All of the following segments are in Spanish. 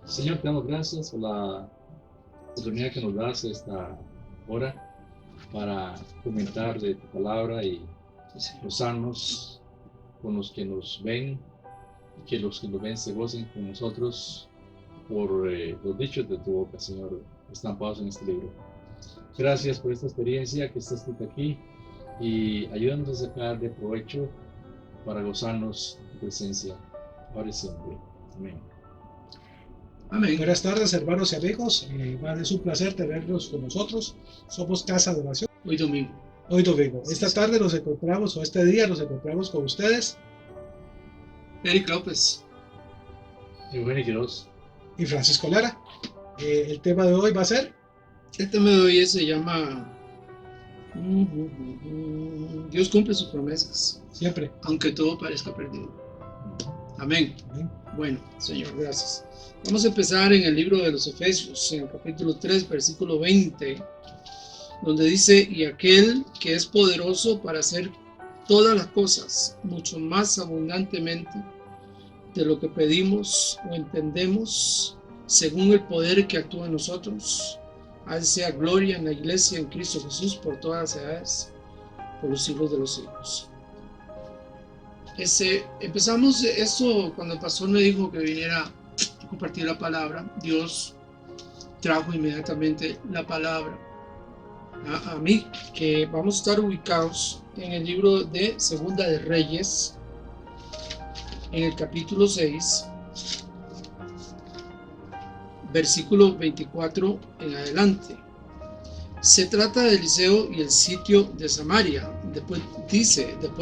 Señor, te damos gracias por la oportunidad que nos das esta hora para comentar de tu palabra y gozarnos con los que nos ven y que los que nos ven se gocen con nosotros por los dichos de tu boca, Señor, estampados en este libro. Gracias por esta experiencia que está escrita aquí y ayúdanos a sacar de provecho para gozarnos de tu presencia ahora y siempre. Amén. Amén. Buenas tardes, hermanos y amigos. Es un placer tenerlos con nosotros. Somos Casa de Oración. Hoy domingo. Hoy domingo. Esta tarde nos encontramos, o este día nos encontramos con ustedes. Eric López. Eugenio Quiroz. Y Francisco Lara. El tema de hoy va a ser... El tema de hoy se llama Dios cumple sus promesas. Siempre. Aunque todo parezca perdido. Amén. Amén. Bueno, Señor, gracias. Vamos a empezar en el libro de los Efesios, en el capítulo 3, versículo 20, donde dice, y aquel que es poderoso para hacer todas las cosas, mucho más abundantemente de lo que pedimos o entendemos, según el poder que actúa en nosotros, a él sea gloria en la iglesia en Cristo Jesús por todas las edades, por los siglos de los siglos. Empezamos esto cuando el pastor me dijo que viniera a compartir la palabra. Dios trajo inmediatamente la palabra a mí, que vamos a estar ubicados en el libro de Segunda de Reyes, en el capítulo 6, versículo 24 en adelante. Se trata de Eliseo y el sitio de Samaria. Después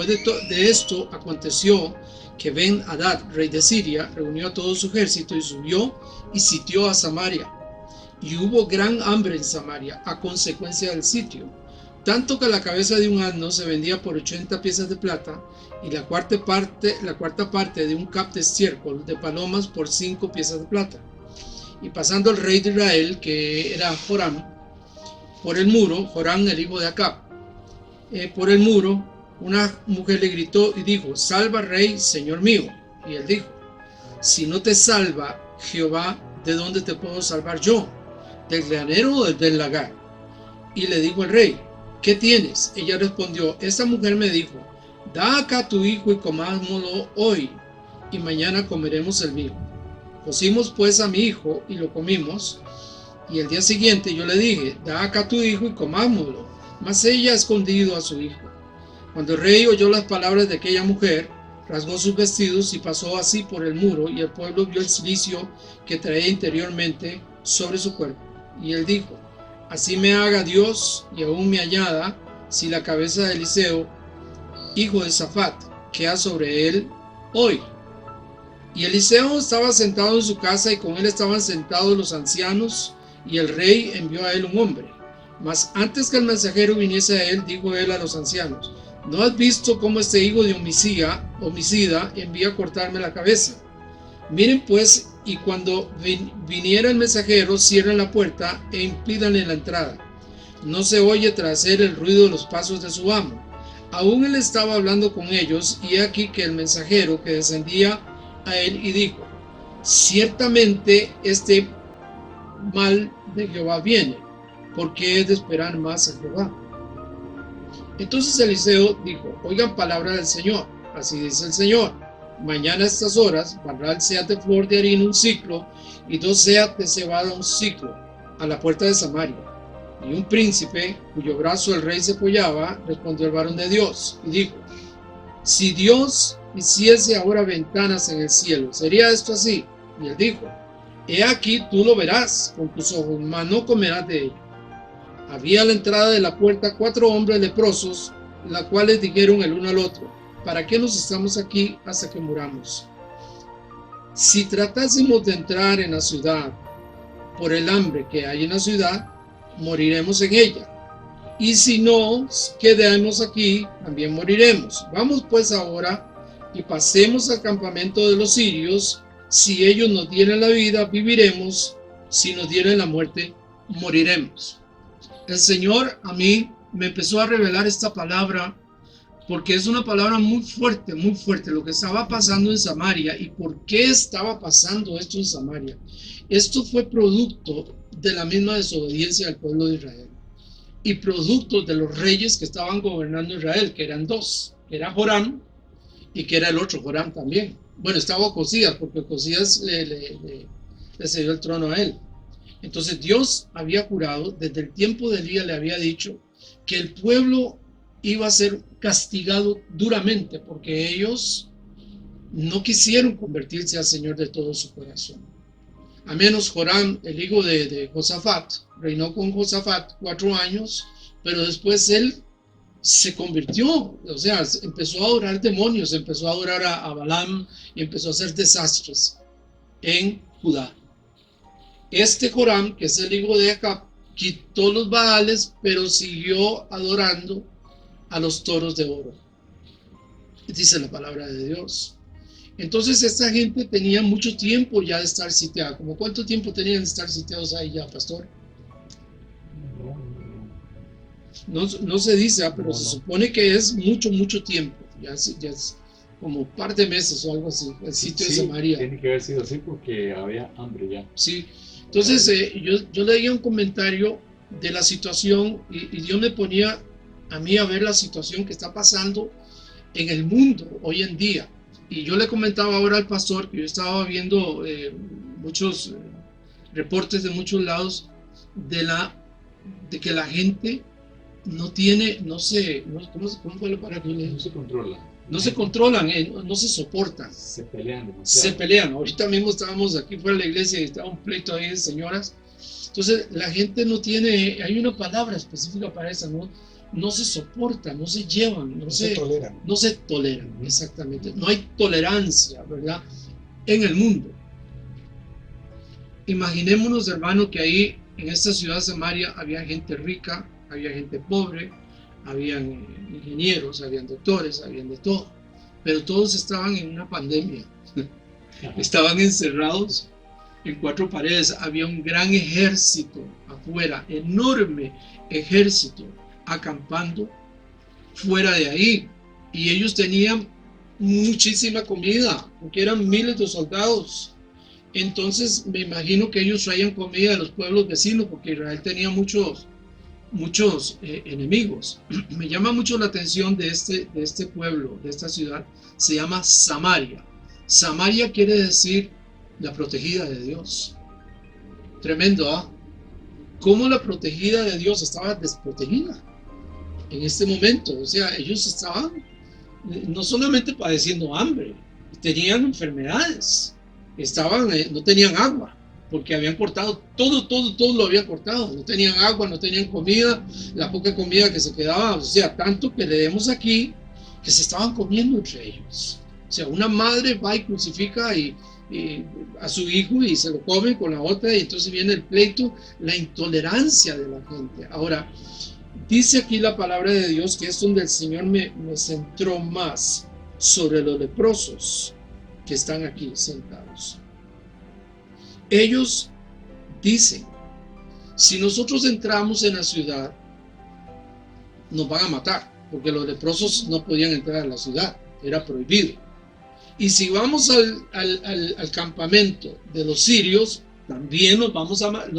de esto aconteció que Ben-Hadad, rey de Siria, reunió a todo su ejército y subió y sitió a Samaria. Y hubo gran hambre en Samaria a consecuencia del sitio, tanto que la cabeza de un asno se vendía por 80 piezas de plata y la cuarta parte de un cap de estiércol de palomas por 5 piezas de plata. Y pasando el rey de Israel, que era Joram, por el muro, Joram el hijo de Acab, por el muro, una mujer le gritó y dijo, salva rey, señor mío. Y él dijo, si no te salva Jehová, ¿de dónde te puedo salvar yo? ¿Del granero o del lagar? Y le dijo el rey, ¿qué tienes? Ella respondió, esta mujer me dijo, da acá tu hijo y comámoslo hoy, y mañana comeremos el mío. Cocimos pues a mi hijo y lo comimos, y el día siguiente yo le dije, da acá tu hijo y comámoslo. Mas ella ha escondido a su hijo. Cuando el rey oyó las palabras de aquella mujer, rasgó sus vestidos y pasó así por el muro, y el pueblo vio el cilicio que traía interiormente sobre su cuerpo. Y él dijo, así me haga Dios, y aún me añada, si la cabeza de Eliseo, hijo de Safat, queda sobre él hoy. Y Eliseo estaba sentado en su casa, y con él estaban sentados los ancianos, y el rey envió a él un hombre. Mas antes que el mensajero viniese a él, dijo él a los ancianos, ¿no has visto cómo este hijo de homicida envía a cortarme la cabeza? Miren pues, y cuando viniera el mensajero, cierren la puerta e impídanle la entrada. No se oye tras él el ruido de los pasos de su amo. Aún él estaba hablando con ellos, y he aquí que el mensajero que descendía a él y dijo, ciertamente este mal de Jehová viene, porque es de esperar más a Jehová. Entonces Eliseo dijo, oigan palabra del Señor, así dice el Señor, mañana a estas horas barrá el seat de flor de harina un ciclo, y 2 seat de cebada un ciclo, a la puerta de Samaria. Y un príncipe, cuyo brazo el rey se apoyaba, respondió el varón de Dios, y dijo, si Dios hiciese ahora ventanas en el cielo, ¿sería esto así? Y él dijo, he aquí tú lo verás con tus ojos, mas no comerás de ello. Había a la entrada de la puerta 4 hombres leprosos, los cuales dijeron el uno al otro, ¿para qué nos estamos aquí hasta que muramos? Si tratásemos de entrar en la ciudad por el hambre que hay en la ciudad, moriremos en ella. Y si no quedamos aquí, también moriremos. Vamos pues ahora y pasemos al campamento de los sirios. Si ellos nos dieren la vida, viviremos. Si nos dieren la muerte, moriremos. El Señor a mí me empezó a revelar esta palabra porque es una palabra muy fuerte lo que estaba pasando en Samaria. ¿Y por qué estaba pasando esto en Samaria? Esto fue producto de la misma desobediencia del pueblo de Israel y producto de los reyes que estaban gobernando Israel, que eran dos, que era Joram y que era el otro Joram también. Bueno, estaba Ocosías, porque Ocosías le cedió el trono a él. Entonces Dios había jurado, desde el tiempo de Elías le había dicho que el pueblo iba a ser castigado duramente porque ellos no quisieron convertirse al Señor de todo su corazón. A menos Joram, el hijo de Josafat, reinó con Josafat 4 años, pero después él se convirtió, o sea, empezó a adorar demonios, empezó a adorar a Balaam y empezó a hacer desastres en Judá. Este Joram, que es el hijo de Acab, quitó los Baales, pero siguió adorando a los toros de oro. Dice la palabra de Dios. Entonces esta gente tenía mucho tiempo ya de estar sitiada. ¿Cómo cuánto tiempo tenían de estar sitiados ahí ya, pastor? No se dice, pero se supone que es mucho tiempo. Ya es como un par de meses o algo así, el sitio de Samaria. Tiene que haber sido así porque había hambre ya. Sí, entonces yo leía un comentario de la situación y Dios me ponía a mí a ver la situación que está pasando en el mundo hoy en día. Y yo le comentaba ahora al pastor que yo estaba viendo muchos reportes de muchos lados de que la gente no tiene, ¿cómo fue la palabra que yo le dije? No se controla. No se controlan, no se soportan. Se pelean demasiado. Se pelean. Ahorita mismo estábamos aquí fuera de la iglesia y estaba un pleito ahí de señoras. Entonces la gente no tiene, hay una palabra específica para esa, no se soportan, no se llevan, no se toleran. No se toleran, exactamente. No hay tolerancia, ¿verdad? En el mundo. Imaginémonos, hermano, que ahí en esta ciudad de Samaria había gente rica, había gente pobre, habían ingenieros, habían doctores, habían de todo, pero todos estaban en una pandemia. Estaban encerrados en 4 paredes, había un gran ejército afuera, enorme ejército acampando fuera de ahí, y ellos tenían muchísima comida, porque eran miles de soldados. Entonces me imagino que ellos traían comida de los pueblos vecinos, porque Israel tenía muchos enemigos. Me llama mucho la atención de este pueblo, de esta ciudad, se llama Samaria. Samaria quiere decir la protegida de Dios. Tremendo, ¿ah? Cómo la protegida de Dios estaba desprotegida en este momento. O sea, ellos estaban no solamente padeciendo hambre, tenían enfermedades, no tenían agua, porque habían cortado todo lo habían cortado, no tenían agua, no tenían comida, la poca comida que se quedaba, o sea, tanto que leemos aquí que se estaban comiendo entre ellos. O sea, una madre va y crucifica a su hijo y se lo come con la otra, y entonces viene el pleito, la intolerancia de la gente. Ahora, dice aquí la palabra de Dios, que es donde el Señor me centró más, sobre los leprosos que están aquí sentados. Ellos dicen, si nosotros entramos en la ciudad, nos van a matar, porque los leprosos no podían entrar a la ciudad, era prohibido. Y si vamos al campamento de los sirios, también nos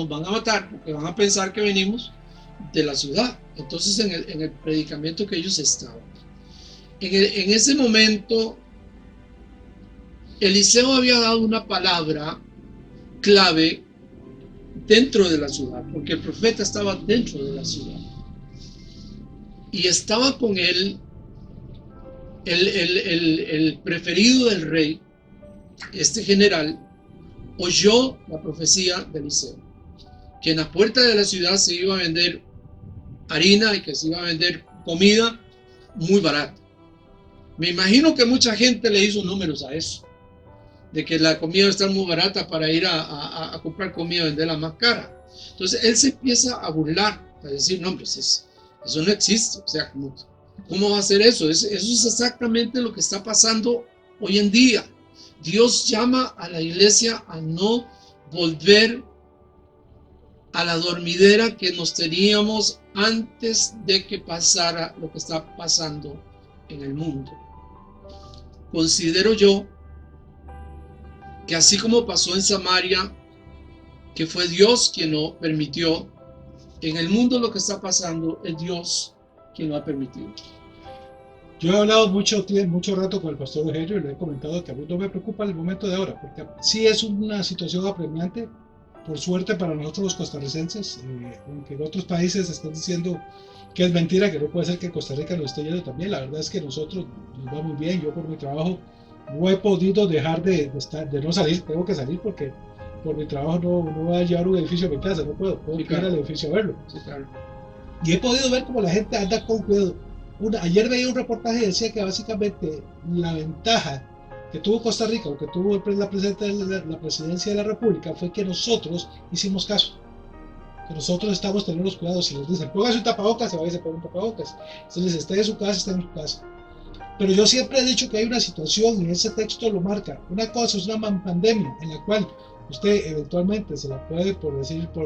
van a matar, porque van a pensar que venimos de la ciudad. Entonces en el predicamento que ellos estaban, en ese momento Eliseo había dado una palabra clave dentro de la ciudad, porque el profeta estaba dentro de la ciudad y estaba con él el preferido del rey. Este general oyó la profecía de Eliseo, que en la puerta de la ciudad se iba a vender harina y que se iba a vender comida muy barata. Me imagino que mucha gente le hizo números a eso, de que la comida va a estar muy barata para ir a comprar comida y venderla más cara. Entonces él se empieza a burlar, a decir, no, pues eso no existe. O sea, ¿cómo va a ser eso? Eso es exactamente lo que está pasando hoy en día. Dios llama a la iglesia a no volver a la dormidera que nos teníamos antes de que pasara lo que está pasando en el mundo. Considero yo que así como pasó en Samaria, que fue Dios quien lo permitió, en el mundo lo que está pasando es Dios quien lo ha permitido. Yo he hablado mucho rato con el pastor Eugenio y le he comentado que a mí no me preocupa el momento de ahora, porque sí es una situación apremiante, por suerte para nosotros los costarricenses, aunque en otros países están diciendo que es mentira, que no puede ser que Costa Rica nos esté yendo también. La verdad es que nosotros nos va muy bien. Yo por mi trabajo no he podido dejar de no salir, tengo que salir porque por mi trabajo no voy a llevar un edificio a mi casa, no puedo Sí, ir claro. al edificio a verlo. Sí, claro. Y he podido ver cómo la gente anda con cuidado. Ayer veía un reportaje y decía que básicamente la ventaja que tuvo Costa Rica o que tuvo la presidencia de la República fue que nosotros hicimos caso. Que nosotros estamos teniendo los cuidados. Si les dicen, póngase un tapabocas, se va y se pone un tapabocas. Si les está en su casa, está en su casa. Pero yo siempre he dicho que hay una situación, y ese texto lo marca. Una cosa es una pandemia en la cual usted eventualmente se la puede, por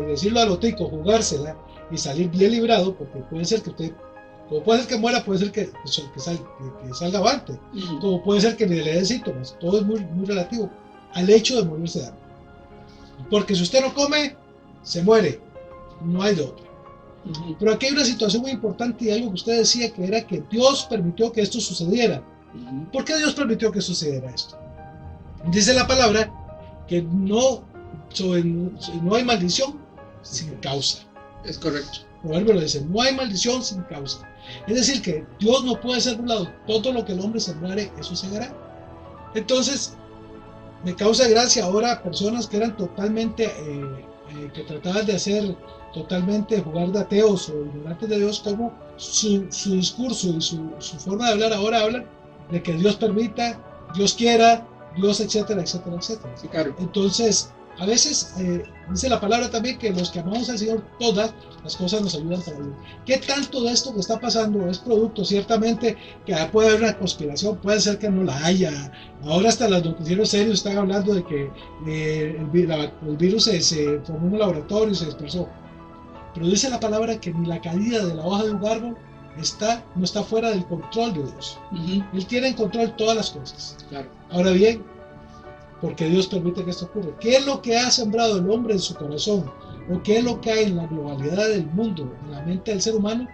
decirlo a lo tico, jugársela y salir bien librado, porque puede ser que usted, como puede ser que muera, puede ser que salga avante, como puede ser que le den síntomas. Todo es muy, muy relativo al hecho de morirse de hambre. Porque si usted no come, se muere. No hay de otro. Pero aquí hay una situación muy importante y algo que usted decía, que era que Dios permitió que esto sucediera. ¿Por qué Dios permitió que sucediera esto? Dice la palabra que no hay maldición sin causa. Es correcto. Proverbio lo dice, no hay maldición sin causa. Es decir, que Dios no puede ser burlado. Todo lo que el hombre sembrare, eso segará. Entonces, me causa gracia ahora personas que eran totalmente, que trataban de hacer totalmente jugar de ateos o ignorantes de Dios, como su discurso y su forma de hablar ahora hablan de que Dios permita, Dios quiera, Dios, etcétera, etcétera, etcétera. Sí, claro. Entonces, a veces dice la palabra también que los que amamos al Señor, todas las cosas nos ayudan para bien. ¿Qué tanto de esto que está pasando es producto? Ciertamente que puede haber una conspiración, puede ser que no la haya. Ahora hasta los noticieros serios están hablando de que el virus se formó en un laboratorio y se dispersó. Pero dice la palabra que ni la caída de la hoja de un árbol no está fuera del control de Dios. Él tiene en control todas las cosas. Claro. Ahora bien, porque Dios permite que esto ocurra. ¿Qué es lo que ha sembrado el hombre en su corazón? ¿O qué es lo que hay en la globalidad del mundo, en la mente del ser humano,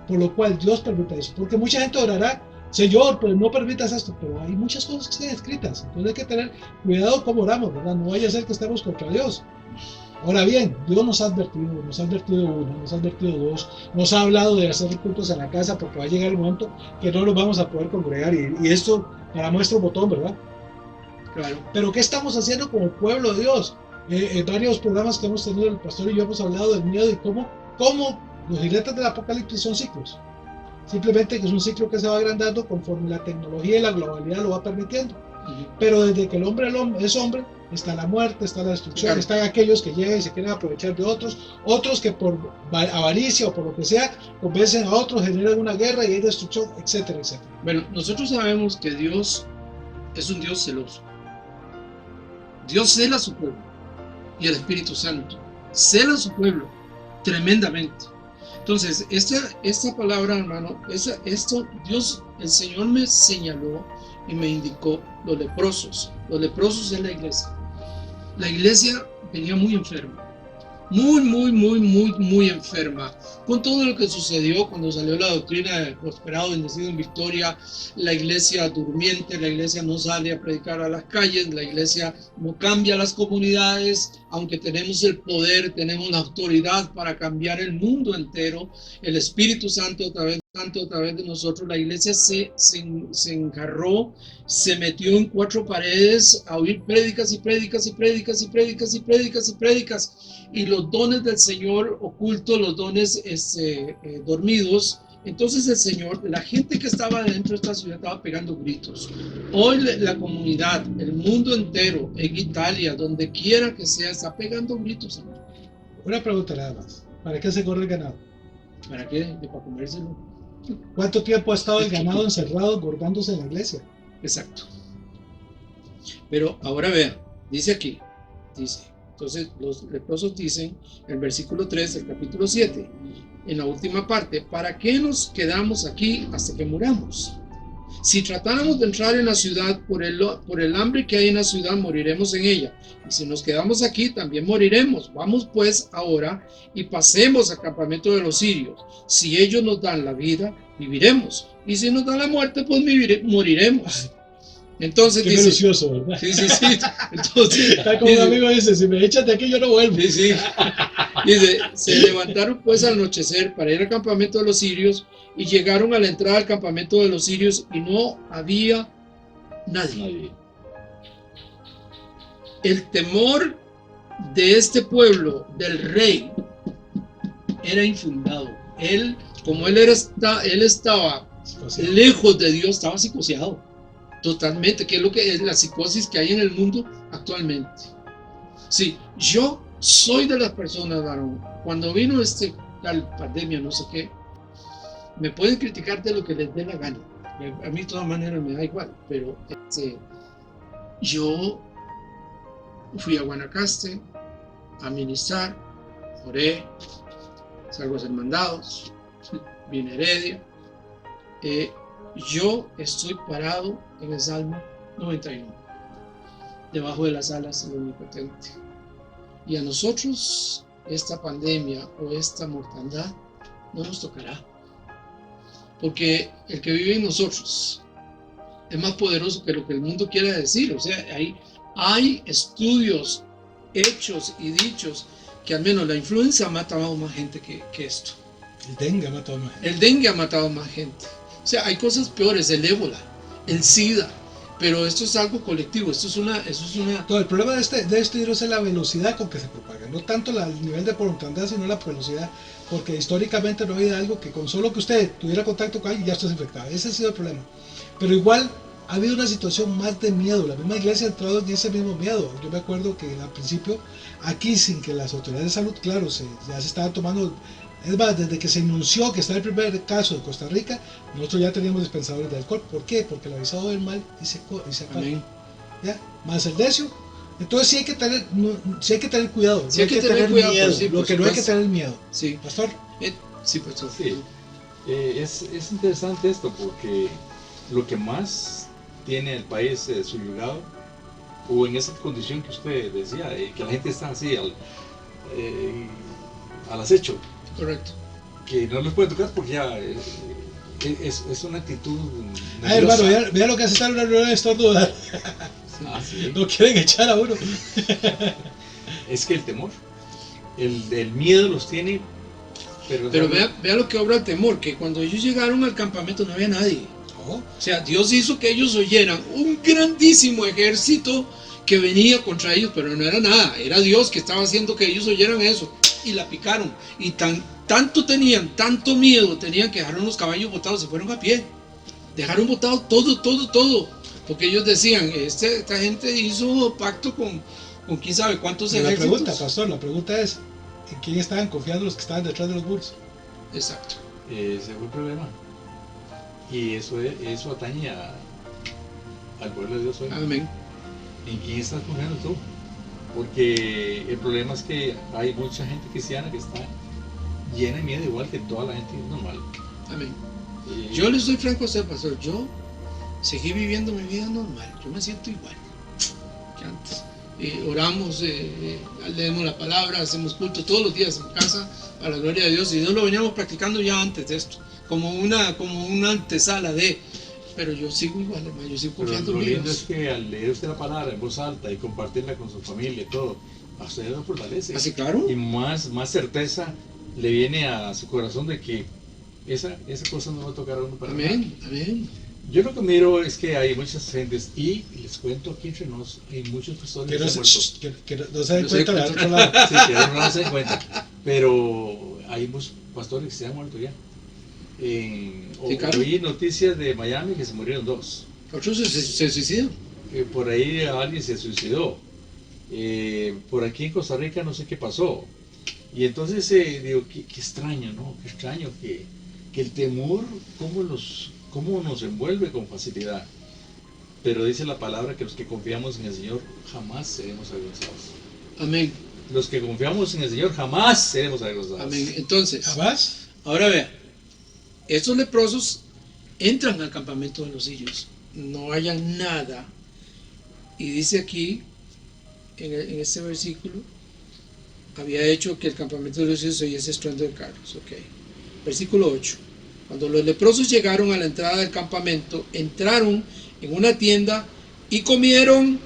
por lo cual Dios permite eso? Porque mucha gente orará, Señor, pero no permitas esto, pero hay muchas cosas que están escritas. Entonces hay que tener cuidado cómo oramos, ¿verdad? No vaya a ser que estemos contra Dios. Ahora bien, Dios nos ha advertido uno, nos ha advertido dos, nos ha hablado de hacer cultos en la casa porque va a llegar el momento que no nos vamos a poder congregar y esto para muestra un botón, ¿verdad? Claro. Pero ¿qué estamos haciendo como pueblo de Dios? En varios programas que hemos tenido el pastor y yo hemos hablado del miedo y cómo los jinetes del apocalipsis son ciclos. Simplemente que es un ciclo que se va agrandando conforme la tecnología y la globalidad lo va permitiendo. Pero desde que el hombre es hombre, está la muerte, está la destrucción, claro. Están aquellos que llegan y se quieren aprovechar de otros que por avaricia o por lo que sea, convencen a otros, generan una guerra y hay destrucción, etcétera, etcétera. Bueno, nosotros sabemos que Dios es un Dios celoso. Dios cela a su pueblo y el Espíritu Santo cela a su pueblo tremendamente. Entonces, esta palabra, hermano, esto Dios, el Señor me señaló y me indicó los leprosos. Los leprosos es la iglesia. La iglesia venía muy enferma. Muy enferma. Con todo lo que sucedió cuando salió la doctrina de prosperado, bendecido en victoria, la iglesia durmiente, la iglesia no sale a predicar a las calles, la iglesia no cambia las comunidades, aunque tenemos el poder, tenemos la autoridad para cambiar el mundo entero, el Espíritu Santo a través de nosotros, la iglesia se encarró, se metió en cuatro paredes a oír prédicas y los dones del Señor ocultos, los dones dormidos. Entonces el Señor, la gente que estaba dentro de esta ciudad estaba pegando gritos. Hoy la comunidad, el mundo entero, en Italia, donde quiera que sea, está pegando gritos, Señor. Una pregunta nada más, ¿para qué se corre el ganado? ¿Para qué? Para comérselo. ¿Cuánto tiempo ha estado el ganado encerrado, engordándose en la iglesia? Exacto. Pero ahora vean, dice aquí, entonces los leprosos dicen, en el versículo 3 del capítulo 7, en la última parte, ¿para qué nos quedamos aquí hasta que muramos? Si tratáramos de entrar en la ciudad, por el hambre que hay en la ciudad, moriremos en ella. Y si nos quedamos aquí, también moriremos. Vamos pues ahora y pasemos al campamento de los sirios. Si ellos nos dan la vida, viviremos. Y si nos dan la muerte, pues moriremos. Entonces Qué dice, minucioso, ¿verdad? sí. Entonces, Está como un amigo dice, si me echas de aquí yo no vuelvo. sí. Dice, se levantaron pues al anochecer para ir al campamento de los sirios y llegaron a la entrada del campamento de los sirios y no había nadie. Nadie. El temor de este pueblo, del rey, era infundado. Él, como él estaba lejos de Dios, estaba psicoseado totalmente, que es lo que es la psicosis que hay en el mundo actualmente. Sí, yo soy de las personas, varón, cuando vino tal pandemia, no sé qué, me pueden criticar de lo que les dé la gana. A mí de todas maneras me da igual, pero yo fui a Guanacaste a ministrar, oré, salgo a ser mandados, vine a Heredia. Yo estoy parado en el Salmo 91, debajo de las alas del Omnipotente. Y a nosotros esta pandemia o esta mortandad no nos tocará, porque el que vive en nosotros es más poderoso que lo que el mundo quiera decir. O sea, hay estudios hechos y dichos que al menos la influenza ha matado más gente que esto. El dengue ha matado más gente. El dengue ha matado más gente. O sea, hay cosas peores, el ébola, el SIDA, pero esto es algo colectivo, esto es una... No, el problema de este virus es la velocidad con que se propaga, no tanto el nivel de mortandad, sino la velocidad, porque históricamente no había algo que con solo que usted tuviera contacto con alguien ya estás infectado. Ese ha sido el problema. Pero igual ha habido una situación más de miedo, la misma iglesia ha entrado en ese mismo miedo. Yo me acuerdo que al principio, aquí sin que las autoridades de salud, claro, ya se estaban tomando... Es más, desde que se anunció que está el primer caso de Costa Rica, nosotros ya teníamos dispensadores de alcohol. ¿Por qué? Porque el avisado del mal dice alcohol. ¿Ya? Más el decio. Entonces sí hay que tener cuidado. Sí hay que tener cuidado, miedo. sí, lo que no hay que tener miedo. Sí. Pastor. Sí, pastor. Sí. Es interesante esto porque lo que más tiene el país subyugado, o en esa condición que usted decía, que la gente está así al acecho. Correcto. Que no les puede tocar porque ya es una actitud. Ah, hermano, vea lo que hace estar una reunión de estornudar. ¿Sí? No quieren echar a uno. Es que el temor, el miedo los tiene. Pero vea lo que obra el temor, que cuando ellos llegaron al campamento no había nadie. Oh. O sea, Dios hizo que ellos oyeran un grandísimo ejército que venía contra ellos, pero no era nada, era Dios que estaba haciendo que ellos oyeran eso. Y la picaron, y tanto miedo tenían que dejaron los caballos botados, se fueron a pie, dejaron botado todo, porque ellos decían, esta gente hizo pacto con quién sabe cuántos ejércitos. La pregunta es, ¿en quién estaban confiando los que estaban detrás de los muros? Exacto. Ese fue el problema, y eso atañe al pueblo de Dios hoy. Amén. ¿En quién estás confiando tú? Porque el problema es que hay mucha gente cristiana que está llena de miedo, igual que toda la gente normal. Amén. Yo les doy franco a usted, pastor. Yo seguí viviendo mi vida normal. Yo me siento igual que antes. Oramos, leemos la palabra, hacemos culto todos los días en casa a la gloria de Dios. Y Dios lo veníamos practicando ya antes de esto, como una antesala de... Pero yo sigo igual, hermano, yo sigo confiando en Dios. Lo lindo es que al leer usted la palabra en voz alta y compartirla con su familia y todo, a usted lo fortalece. Así, claro. Y más certeza le viene a su corazón de que esa cosa no va a tocar a uno para nada. Amén. Yo lo que miro es que hay muchas gentes, y les cuento aquí entre nos, hay muchos pastores que no se den cuenta del otro lado. Sí, que no se den cuenta. Pero hay muchos pastores que se han muerto ya. Oí noticias de Miami que se murieron 2. ¿Otros se suicidan? Por ahí alguien se suicidó. Por aquí en Costa Rica no sé qué pasó. Y entonces digo, qué extraño, ¿no? Qué extraño que el temor, cómo nos envuelve con facilidad. Pero dice la palabra que los que confiamos en el Señor jamás seremos avergonzados. Amén. Los que confiamos en el Señor jamás seremos avergonzados. Amén. Entonces, ¿Jamás? ahora vea, estos leprosos entran al campamento de los sirios, no hayan nada. Y dice aquí, en este versículo, había hecho que el campamento de los sirios se oyese estruendo de carros. Okay. Versículo 8. Cuando los leprosos llegaron a la entrada del campamento, entraron en una tienda y comieron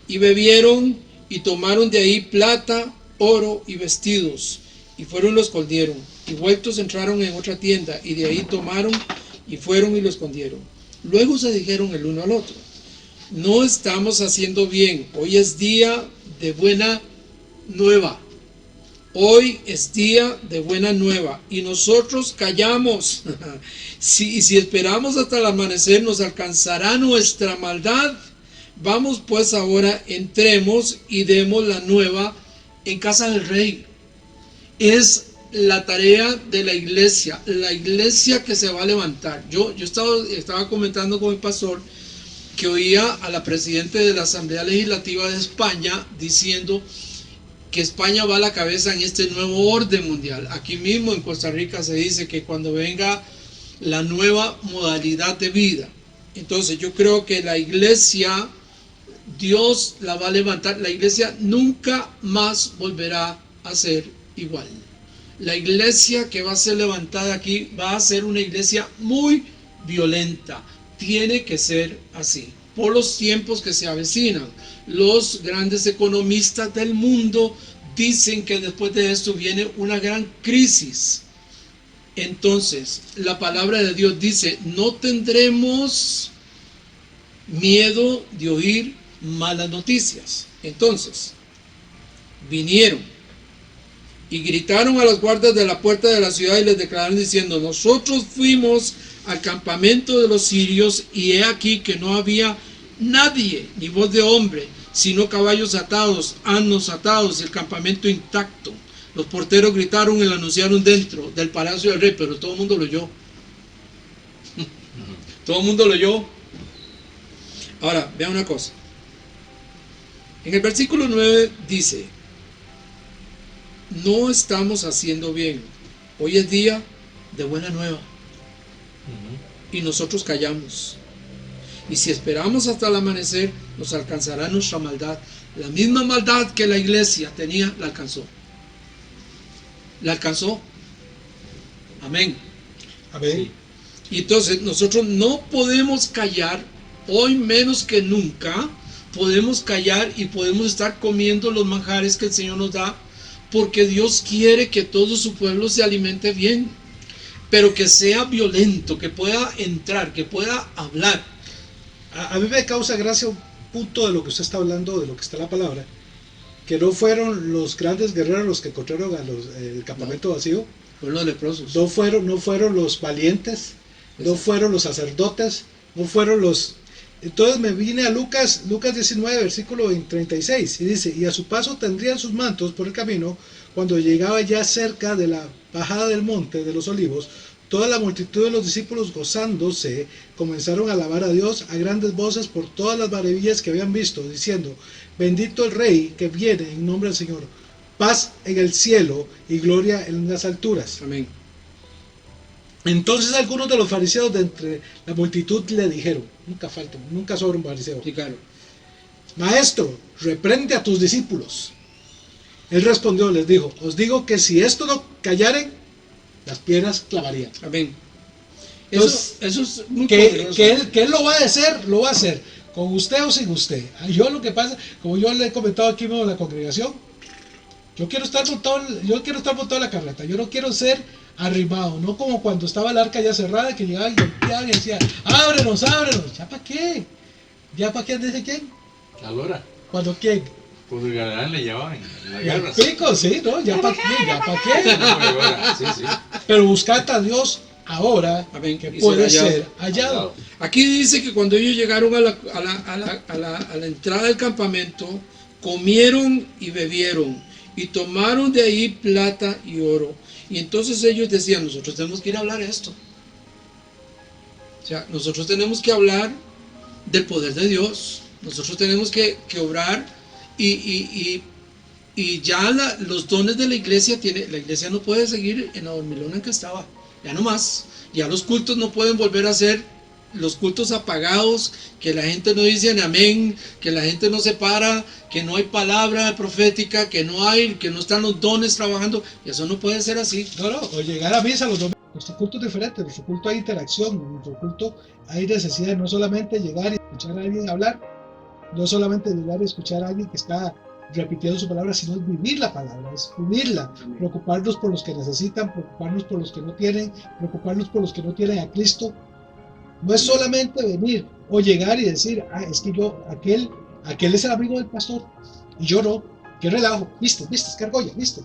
y bebieron y tomaron de ahí plata, oro y vestidos, y fueron y lo escondieron. Y vueltos entraron en otra tienda y de ahí tomaron y fueron y lo escondieron. Luego se dijeron el uno al otro: no estamos haciendo bien, hoy es día de buena nueva. Hoy es día de buena nueva y nosotros callamos. Si esperamos hasta el amanecer, nos alcanzará nuestra maldad. Vamos pues ahora, entremos y demos la nueva en casa del rey. Es la tarea de la iglesia que se va a levantar. Yo estaba comentando con el pastor que oía a la presidenta de la Asamblea Legislativa de España diciendo que España va a la cabeza en este nuevo orden mundial. Aquí mismo en Costa Rica se dice que cuando venga la nueva modalidad de vida, entonces yo creo que la iglesia, Dios la va a levantar. La iglesia nunca más volverá a ser igual. La iglesia que va a ser levantada aquí va a ser una iglesia muy violenta. Tiene que ser así, por los tiempos que se avecinan. Los grandes economistas del mundo dicen que después de esto viene una gran crisis. Entonces, la palabra de Dios dice: no tendremos miedo de oír malas noticias. Entonces, vinieron y gritaron a los guardas de la puerta de la ciudad y les declararon diciendo: nosotros fuimos al campamento de los sirios y he aquí que no había nadie, ni voz de hombre, sino caballos atados, asnos atados, el campamento intacto. Los porteros gritaron y lo anunciaron dentro del palacio del rey, pero todo el mundo lo oyó. Todo el mundo lo oyó. Ahora, vean una cosa. En el versículo 9 dice: no estamos haciendo bien. Hoy es día de buena nueva. Y nosotros callamos. Y si esperamos hasta el amanecer, nos alcanzará nuestra maldad. La misma maldad que la iglesia tenía, la alcanzó. La alcanzó. Amén. Amén. Y entonces nosotros no podemos callar, hoy menos que nunca, podemos callar y podemos estar comiendo los manjares que el Señor nos da, porque Dios quiere que todo su pueblo se alimente bien, pero que sea violento, que pueda entrar, que pueda hablar. A mí me causa gracia un punto de lo que usted está hablando, de lo que está en la palabra, que no fueron los grandes guerreros los que encontraron el campamento vacío. Fueron los leprosos. No fueron los valientes, no fueron los sacerdotes, no fueron los... Entonces me vine a Lucas 19, versículo 36, y dice: y a su paso tendrían sus mantos por el camino, cuando llegaba ya cerca de la bajada del monte de los olivos, toda la multitud de los discípulos gozándose, comenzaron a alabar a Dios a grandes voces por todas las maravillas que habían visto, diciendo: bendito el Rey que viene en nombre del Señor, paz en el cielo y gloria en las alturas. Amén. Entonces algunos de los fariseos de entre la multitud le dijeron, nunca sobra un fariseo: Sí, claro. Maestro, reprende a tus discípulos. Él respondió, les dijo: os digo que si esto no callaren, las piedras clavarían. Amén. Entonces, Eso es muy que poderoso. él lo va a hacer, con usted o sin usted. Yo lo que pasa, como yo le he comentado aquí mismo en la congregación, yo quiero estar montado en la carreta, yo no quiero ser arrimado, no como cuando estaba el arca ya cerrada, que llegaba y golpeaban y decía: ábrenos, ¿ya para qué? ¿Ya para qué? ¿Dice quién? La lora. ¿Cuándo quién? Pues el Galadán le llevaban en la El guerra. pico, sí, ¿no? ¿Ya para qué? Sí, sí. Pero buscad a Dios ahora, Amén. que Y puede ser ser hallado. Aquí dice que cuando ellos llegaron a la entrada del campamento, comieron y bebieron y tomaron de ahí plata y oro. Y entonces ellos decían: nosotros tenemos que ir a hablar esto. O sea, nosotros tenemos que hablar del poder de Dios. Nosotros tenemos que obrar y ya los dones de la iglesia la iglesia no puede seguir en la dormilona en que estaba. Ya no más. Ya los cultos no pueden volver a ser los cultos apagados, que la gente no dice ni amén, que la gente no se para, que no hay palabra profética, que no están los dones trabajando. Y eso no puede ser así. No, o llegar a misa los domingos. Nuestro culto es diferente, nuestro culto hay interacción, en nuestro culto hay necesidad de no solamente llegar y escuchar a alguien hablar, no solamente llegar y escuchar a alguien que está repitiendo su palabra, sino es vivir la palabra, es vivirla, preocuparnos por los que necesitan, preocuparnos por los que no tienen, preocuparnos por los que no tienen a Cristo. No es solamente venir o llegar y decir, es que aquel es el amigo del pastor y yo no, qué relajo, viste, qué argolla, viste.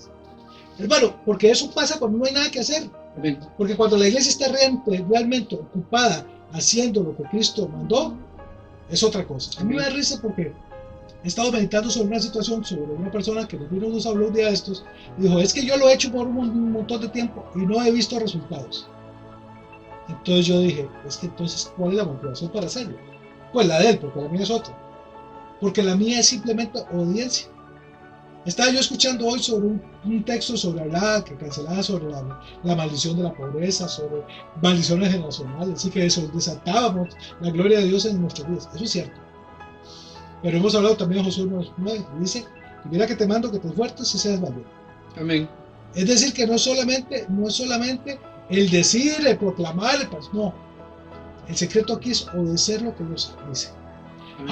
Hermano, porque eso pasa cuando no hay nada que hacer. Porque cuando la iglesia está realmente ocupada haciendo lo que Cristo mandó, es otra cosa. A mí me da risa porque he estado meditando sobre una situación, sobre una persona que nos habló un día de estos, y dijo, es que yo lo he hecho por un montón de tiempo y no he visto resultados. Entonces yo dije, es que entonces, ¿cuál es la motivación para hacerlo? Pues la de él, porque la mía es otra. Porque la mía es simplemente obediencia. Estaba yo escuchando hoy sobre un texto sobre que cancelaba sobre la maldición de la pobreza, sobre maldiciones generacionales, así que eso, desatábamos la gloria de Dios en nuestros días. Eso es cierto. Pero hemos hablado también de Josué 9, y dice, mira que te mando que te esfuerces y seas valiente. Amén. Es decir, que no es solamente el decir, el proclamar, no. El secreto aquí es obedecer lo que Dios dice. Amén.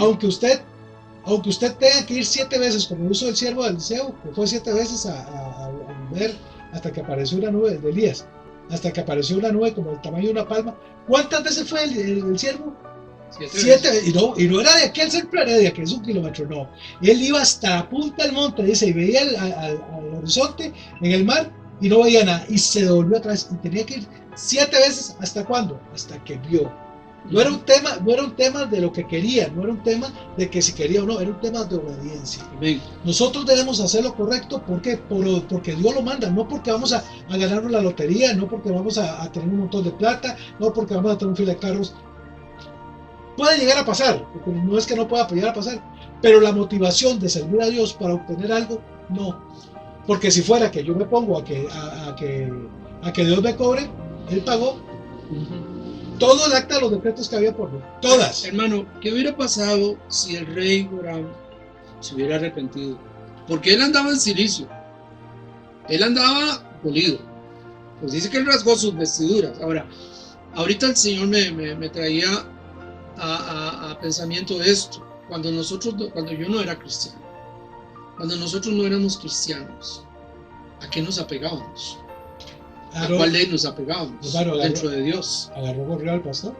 Aunque usted tenga que ir 7 veces, como hizo el siervo de Eliseo, que fue 7 veces a ver hasta que apareció una nube de Elías, hasta que apareció una nube como el tamaño de una palma. ¿Cuántas veces fue el siervo? 7 veces. Y no era de aquel centro Heredia, que es 1 kilómetro, no. Él iba hasta la punta del monte, dice, y veía al horizonte en el mar y no veía nada. Y se devolvió atrás y tenía que ir 7 veces. ¿Hasta cuándo? Hasta que vio. No era un tema de lo que quería, no era un tema de que si quería o no, era un tema de obediencia. Amén. Nosotros debemos hacer lo correcto, ¿por qué? Porque Dios lo manda, no porque vamos a ganarnos la lotería, no porque vamos a tener un montón de plata, no porque vamos a tener un fila de carros. Puede llegar a pasar, porque no es que no pueda llegar a pasar, pero la motivación de servir a Dios para obtener algo, no. Porque si fuera que yo me pongo a que Dios me cobre, Él pagó todo el acta de los decretos que había por mí, todas. Hermano, ¿qué hubiera pasado si el rey Joram se hubiera arrepentido? Porque él andaba en silicio, él andaba polido, pues dice que él rasgó sus vestiduras. Ahorita el Señor me traía a pensamiento de esto, cuando yo no era cristiano, cuando nosotros no éramos cristianos, ¿a qué nos apegábamos? ¿A cuál ley nos apegábamos? Dentro de Dios. ¿Agarró correo al pastor?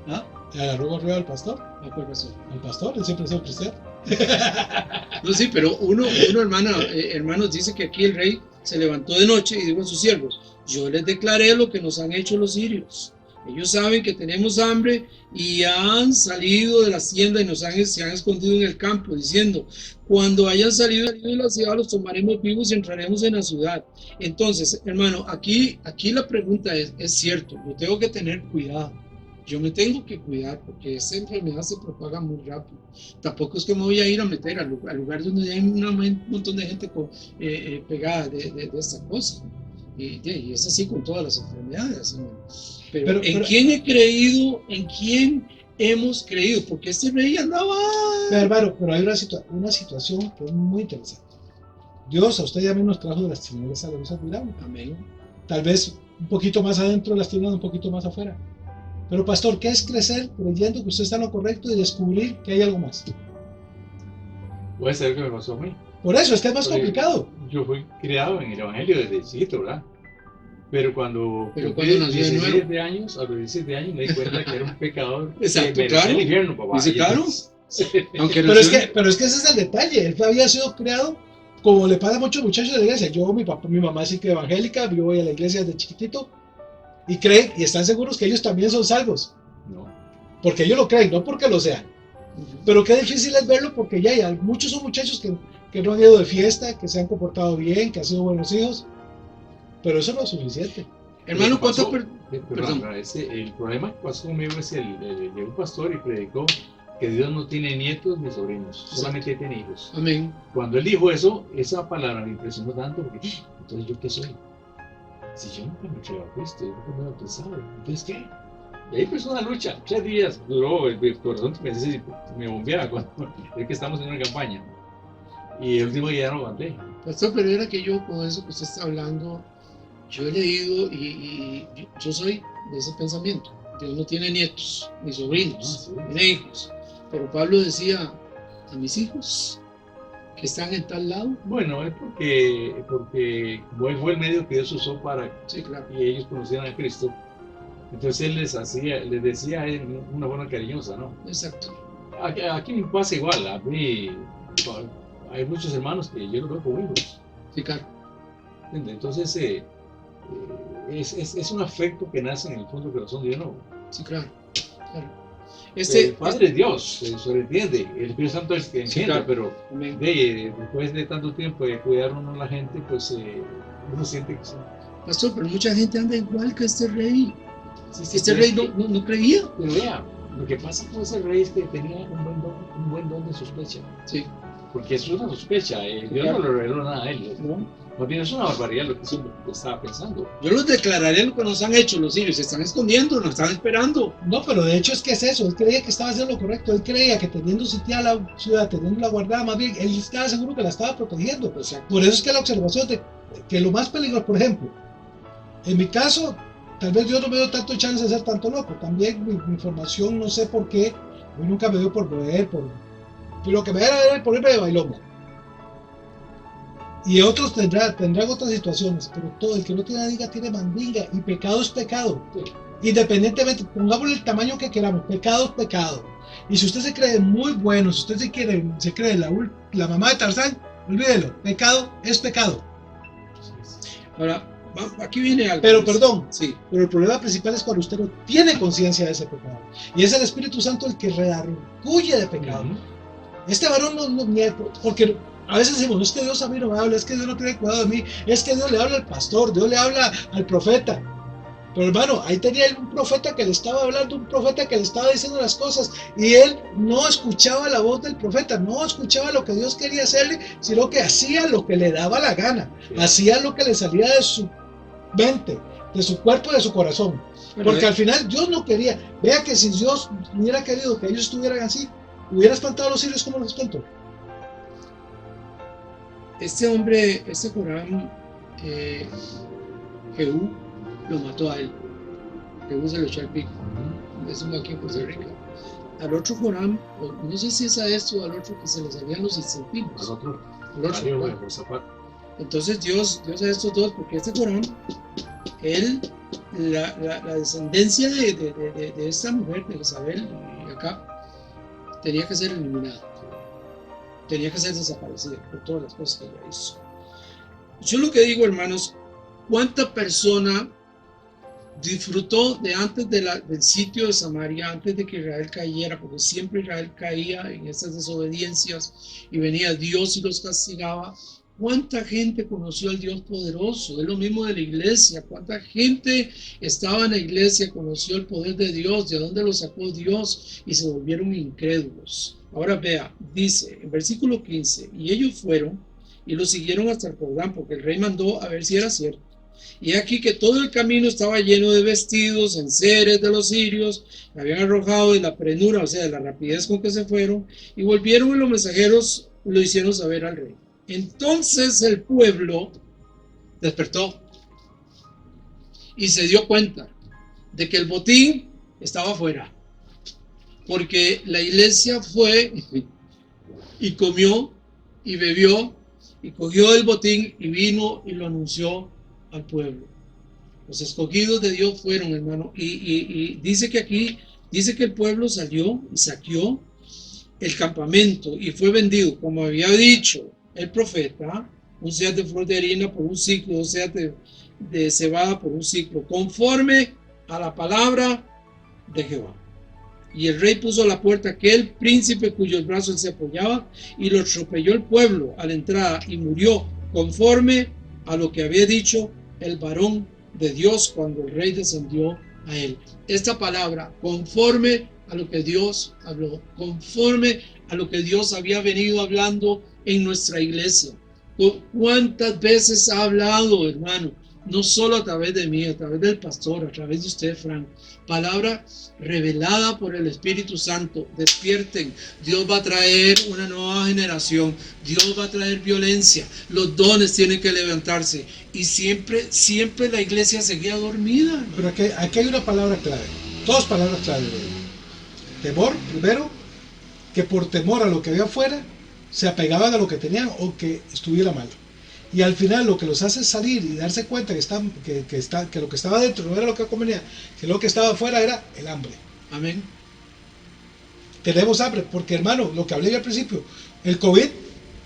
¿Ah? ¿Agarró correo al pastor? ¿A cuál pastor? Al pastor, él siempre ha sido cristiano. No, sí, pero uno hermanos, dice que aquí el rey se levantó de noche y dijo a sus siervos, yo les declaré lo que nos han hecho los sirios. Ellos saben que tenemos hambre y han salido de la hacienda y se han escondido en el campo, diciendo, cuando hayan salido de la ciudad los tomaremos vivos y entraremos en la ciudad. Entonces, hermano, aquí la pregunta es cierto, yo tengo que tener cuidado. Yo me tengo que cuidar porque esta enfermedad se propaga muy rápido. Tampoco es que me voy a ir a meter al lugar donde hay un montón de gente pegada de esta cosa. Y es así con todas las enfermedades, hermano. Pero ¿en quién he creído? ¿En quién hemos creído? Porque este rey andaba... Hermano, pero hay una situación que es muy interesante. Dios a usted y a mí nos trajo de las tinieblas a la luz admirable. Amén. Tal vez un poquito más adentro de las tinieblas, un poquito más afuera. Pero pastor, ¿qué es crecer creyendo que usted está en lo correcto y descubrir que hay algo más? Puede ser que me pasó a mí. Por eso, es que es más complicado. Yo fui criado en el Evangelio desde chiquito, ¿verdad? Pero cuando cumplí 17 años, a los 17 años me di cuenta que era un pecador. Exacto, claro. El infierno, papá. Dice, claro. Pero es que ese es el detalle. Él había sido creado como le pasa a muchos muchachos de la iglesia. Mi mamá sí que evangélica, yo voy a la iglesia desde chiquitito y creen y están seguros que ellos también son salvos. No. Porque ellos lo creen, no porque lo sean. Pero qué difícil es verlo porque ya hay muchos son muchachos que no han ido de fiesta, que se han comportado bien, que han sido buenos hijos. Pero eso no es suficiente. Hermano, ¿cuánto? Perdón. El problema que pasó conmigo es llegó un pastor y predicó que Dios no tiene nietos ni sobrinos, solamente tiene hijos. Amén. Cuando él dijo eso, esa palabra me impresionó tanto porque, entonces ¿yo qué soy? Si yo nunca me entregué a Cristo, yo nunca me he bautizado, ¿entonces qué? Y ahí empezó una lucha, 3 días duró, el corazón me bombeaba cuando es que estamos en una campaña. Y el último día no aguanté. Pastor, pero era que yo con eso que usted está hablando, yo he leído y yo soy de ese pensamiento. Dios no tiene nietos, ni sobrinos, tiene hijos. Pero Pablo decía, a mis hijos que están en tal lado. Bueno, es porque fue el medio que Dios usó para Sí, claro. que ellos conocieran a Cristo. Entonces él les decía en una forma cariñosa, ¿no? Exacto. Aquí me pasa igual, a mí hay muchos hermanos que yo los veo como hijos. Sí, claro. Entonces es un afecto que nace en el fondo del corazón de uno. Sí, claro. El Padre es Dios, se sobreentiende, el Espíritu Santo es el que entiende, claro. pero después de tanto tiempo de cuidar uno a la gente, pues uno siente que sí. Pastor, pero mucha gente anda igual que este rey. Sí, Este rey no creía. Pero vea, lo que pasa con ese rey es que tenía un buen don de sospecha. Sí. Porque es una sospecha, Dios no le reveló nada a él. ¿No? Más bien es una barbaridad lo que estaba pensando. Yo los declararé lo que nos han hecho los sirios, se están escondiendo, nos están esperando. No, pero de hecho es que es eso, él creía que estaba haciendo lo correcto, él creía que teniendo sitiada la ciudad, teniendo la guardada, más bien, él estaba seguro que la estaba protegiendo. O sea, por eso es que la observación de que lo más peligroso, por ejemplo, en mi caso, tal vez yo no me dio tanto chance de ser tanto loco, también mi formación, no sé por qué, yo nunca me dio por beber, lo que me era por irme de bailonga. Y otros tendrán otras situaciones, pero todo el que no tiene diga tiene mandinga, y pecado es pecado. Independientemente, pongámosle el tamaño que queramos, pecado es pecado. Y si usted se cree muy bueno, si usted se cree la mamá de Tarzán, olvídelo, pecado es pecado. Ahora, aquí viene algo. Pero perdón, sí. Pero el problema principal es cuando usted no tiene conciencia de ese pecado. Y es el Espíritu Santo el que redarguye de pecado. Este varón no porque a veces decimos, es que Dios a mí no me habla, es que Dios no tiene cuidado de mí, es que Dios le habla al pastor, Dios le habla al profeta. Pero hermano, ahí tenía un profeta que le estaba hablando, un profeta que le estaba diciendo las cosas, y él no escuchaba la voz del profeta, no escuchaba lo que Dios quería hacerle, sino que hacía lo que le daba la gana, hacía lo que le salía de su mente, de su cuerpo y de su corazón. Porque al final Dios no quería. Vea que si Dios hubiera querido que ellos estuvieran así, hubiera espantado a los sirios como los espantó. Este hombre, Joram, Jehú lo mató a él. Jehú se lo echó al pico. Es un aquí en Costa Rica. Al otro Joram, no sé si es a esto o al otro que se le salían los incentivos. Al otro. Entonces Dios a estos dos, porque este Joram, él, la descendencia de esta mujer, de Isabel y acá, tenía que ser eliminada. Tenía que ser desaparecida por todas las cosas que ella hizo. Yo lo que digo, hermanos, ¿cuánta persona disfrutó de antes del sitio de Samaria, antes de que Israel cayera? Porque siempre Israel caía en estas desobediencias y venía Dios y los castigaba. ¿Cuánta gente conoció al Dios poderoso? Es lo mismo de la iglesia. ¿Cuánta gente estaba en la iglesia, conoció el poder de Dios, de dónde lo sacó Dios y se volvieron incrédulos? Ahora vea, dice en versículo 15, y ellos fueron y lo siguieron hasta el Jordán, porque el rey mandó a ver si era cierto. Y aquí que todo el camino estaba lleno de vestidos, enseres de los sirios, que habían arrojado de la prenura, o sea, de la rapidez con que se fueron, y volvieron y los mensajeros lo hicieron saber al rey. Entonces el pueblo despertó y se dio cuenta de que el botín estaba afuera, porque la iglesia fue y comió y bebió y cogió el botín y vino y lo anunció al pueblo. Los escogidos de Dios fueron, hermano, y dice que aquí, dice que el pueblo salió y saqueó el campamento y fue vendido, como había dicho el profeta, un seah de flor de harina por un ciclo, un seah de cebada por un ciclo, conforme a la palabra de Jehová. Y el rey puso a la puerta aquel príncipe cuyos brazos se apoyaba, y lo atropelló el pueblo a la entrada, y murió conforme a lo que había dicho el varón de Dios cuando el rey descendió a él. Esta palabra, conforme a lo que Dios habló, conforme a lo que Dios había venido hablando en nuestra iglesia. ¿Cuántas veces ha hablado, hermano? no solo a través de mí, a través del pastor, a través de usted, Frank. Palabra revelada por el Espíritu Santo. Despierten. Dios va a traer una nueva generación. Dios va a traer violencia. Los dones tienen que levantarse. Y siempre la iglesia seguía dormida, hermano. Pero aquí hay una palabra clave, dos palabras clave. Temor, primero, que por temor a lo que había afuera, se apegaban a lo que tenían o que estuviera mal. Y al final lo que los hace salir y darse cuenta que lo que estaba dentro no era lo que convenía, que lo que estaba afuera era el hambre. Amén. Tenemos hambre, porque hermano, lo que hablé yo al principio, el COVID,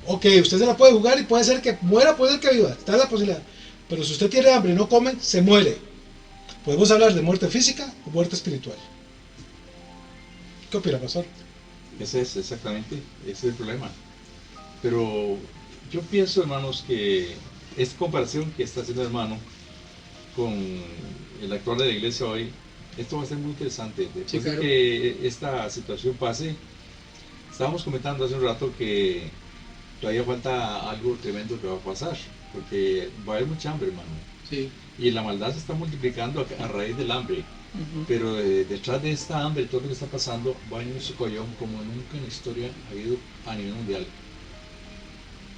ok, usted se la puede jugar y puede ser que muera, puede ser que viva, está la posibilidad. Pero si usted tiene hambre y no come, se muere. Podemos hablar de muerte física o muerte espiritual. ¿Qué opina, pastor? Ese es exactamente, ese es el problema. Pero yo pienso, hermanos, que esta comparación que está haciendo el hermano con el actual de la iglesia hoy, esto va a ser muy interesante. Después Sí, claro. de que esta situación pase, estábamos comentando hace un rato que todavía falta algo tremendo que va a pasar, porque va a haber mucha hambre, hermano. Sí. Y la maldad se está multiplicando a raíz del hambre. Ujú. Pero detrás de esta hambre, todo lo que está pasando, va a venir un socollón como nunca en la historia ha habido a nivel mundial.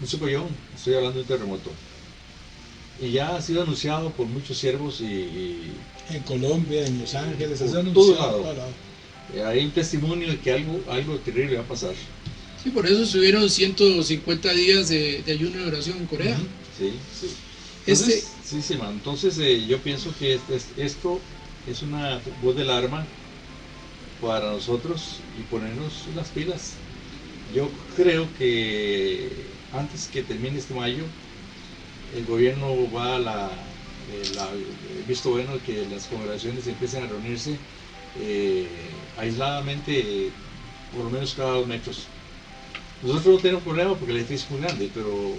Un socollón, estoy hablando de un terremoto. Y ya ha sido anunciado por muchos siervos y En Colombia, en Los Ángeles, Por se ha todo anunciado lado. por todo lado. hay un testimonio de que algo terrible va a pasar. Sí, por eso estuvieron 150 días de ayuno y oración en Corea. Ujú. Sí, sí. Este- Entonces, sí, hermano. Entonces yo pienso que esto es una voz de alarma para nosotros y ponernos las pilas. Yo creo que antes que termine este mayo, el gobierno va a he visto bueno que las congregaciones empiecen a reunirse aisladamente, por lo menos cada 2 metros. Nosotros no tenemos problema porque el edificio es muy grande, pero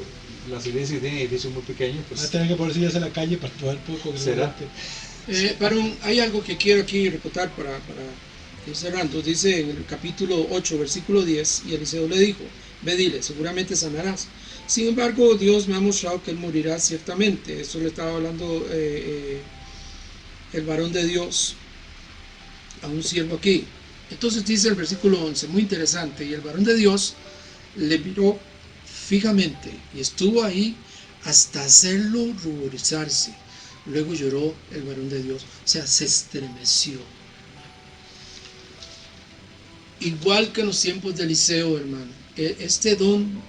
las iglesias que tienen edificios muy pequeños, Va a pues tener que poner sillas en la calle para poder poco. ¿Será? Hay algo que quiero aquí reportar para ir cerrando. Dice en el capítulo 8, versículo 10, y Eliseo le dijo, ve dile, seguramente sanarás. Sin embargo, Dios me ha mostrado que él morirá ciertamente. Eso le estaba hablando el varón de Dios a un siervo aquí. Entonces dice el versículo 11, muy interesante, y el varón de Dios le miró fijamente y estuvo ahí hasta hacerlo ruborizarse. Luego lloró el varón de Dios, o sea, se estremeció. Igual que en los tiempos de Eliseo, hermano, este don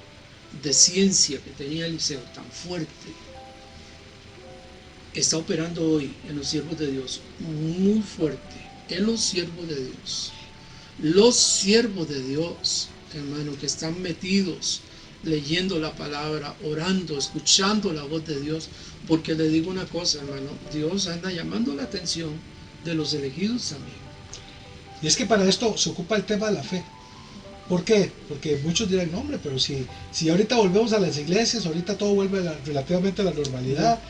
de ciencia que tenía Eliseo tan fuerte está operando hoy en los siervos de Dios muy fuerte, en los siervos de Dios. Los siervos de Dios, hermano, que están metidos leyendo la palabra, orando, escuchando la voz de Dios, porque le digo una cosa, hermano, Dios anda llamando la atención de los elegidos también. Y es que para esto se ocupa el tema de la fe. ¿Por qué? Porque muchos dirán, no hombre, pero si ahorita volvemos a las iglesias, ahorita todo vuelve relativamente a la normalidad,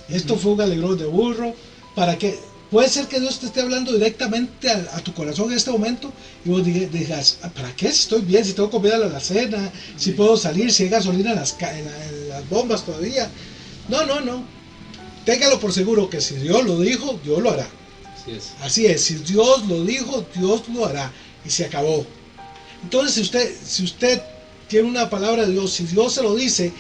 esto fue un alegrón de burro, ¿para qué? Puede ser que Dios te esté hablando directamente a tu corazón en este momento y vos digas, ¿para qué? Si estoy bien, si tengo comida en la alacena, si puedo salir, si hay gasolina en las bombas todavía. No. Téngalo por seguro que si Dios lo dijo, Dios lo hará. así es. Así es, si Dios lo dijo, Dios lo hará. Y se acabó. Entonces, si usted tiene una palabra de Dios, si Dios se lo dice,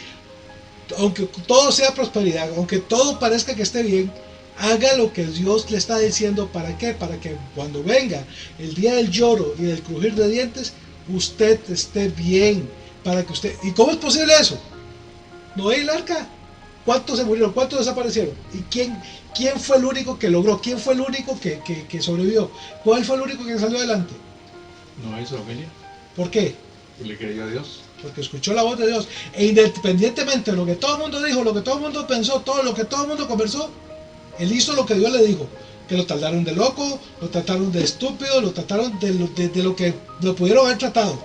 aunque todo sea prosperidad, aunque todo parezca que esté bien, haga lo que Dios le está diciendo. ¿Para qué? Para que cuando venga el día del lloro y del crujir de dientes, usted esté bien. Para que usted... ¿Y cómo es posible eso? Noé y el arca. ¿Cuántos se murieron? ¿Cuántos desaparecieron? ¿Y quién fue el único que logró? ¿Quién fue el único que sobrevivió? ¿Cuál fue el único que salió adelante? No es su familia, ¿Por qué? y le creyó a Dios. Porque escuchó la voz de Dios. E independientemente de lo que todo el mundo dijo, lo que todo el mundo pensó, todo lo que todo el mundo conversó, él hizo lo que Dios le dijo. Que lo trataron de loco, lo trataron de estúpido, lo trataron de lo que lo pudieron haber tratado.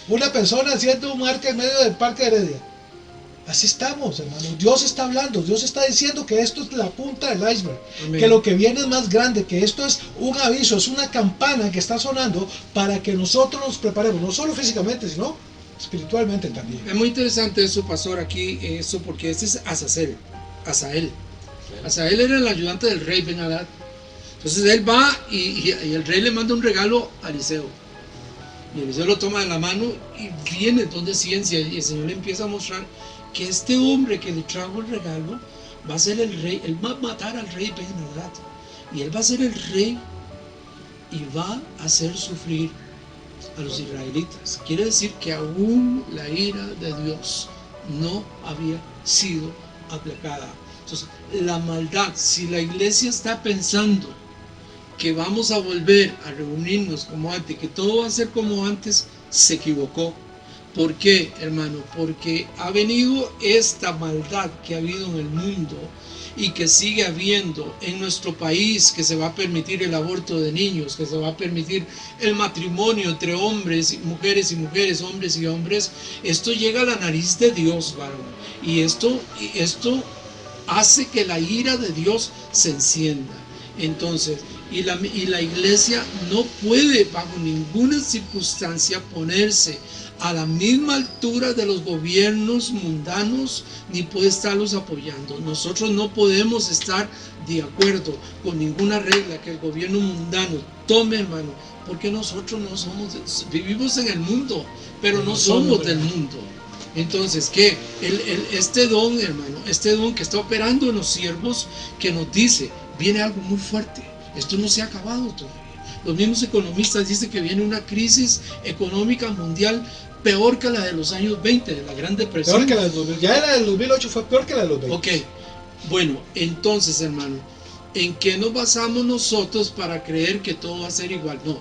Una persona haciendo un arca en medio del Parque de Heredia. Así estamos, hermano. Dios está hablando, Dios está diciendo que esto es la punta del iceberg, Amén. que lo que viene es más grande, que esto es un aviso, es una campana que está sonando para que nosotros nos preparemos, no solo físicamente, sino espiritualmente también. Es muy interesante eso, pastor, aquí, eso porque este es Azazel. Asael era el ayudante del rey Ben-Hadad. Entonces él va y el rey le manda un regalo a Eliseo. Y Eliseo lo toma de la mano y viene donde ciencia. Y el Señor le empieza a mostrar que este hombre que le trajo el regalo va a ser el rey. Él va a matar al rey Ben-Hadad. Y él va a ser el rey y va a hacer sufrir a los israelitas. Quiere decir que aún la ira de Dios no había sido aplacada. Entonces, la maldad, si la iglesia está pensando que vamos a volver a reunirnos como antes, que todo va a ser como antes, se equivocó. ¿Por qué, hermano? Porque ha venido esta maldad que ha habido en el mundo y que sigue habiendo en nuestro país, que se va a permitir el aborto de niños, que se va a permitir el matrimonio entre hombres y mujeres, hombres y hombres. Esto llega a la nariz de Dios, varón, y esto hace que la ira de Dios se encienda. Entonces, y la iglesia no puede bajo ninguna circunstancia ponerse a la misma altura de los gobiernos mundanos, ni puede estarlos apoyando. Nosotros no podemos estar de acuerdo con ninguna regla que el gobierno mundano tome, hermano, porque nosotros no somos, vivimos en el mundo, pero no somos del mundo. Entonces, ¿qué? Este don, hermano, este don que está operando en los siervos, que nos dice, viene algo muy fuerte, esto no se ha acabado todavía. Los mismos economistas dicen que viene una crisis económica mundial peor que la de los años 20, de la Gran Depresión. Peor que la del 2000, ya la del 2008 fue peor que la de los 20. Ok, bueno, entonces, hermano, ¿en qué nos basamos nosotros para creer que todo va a ser igual? No,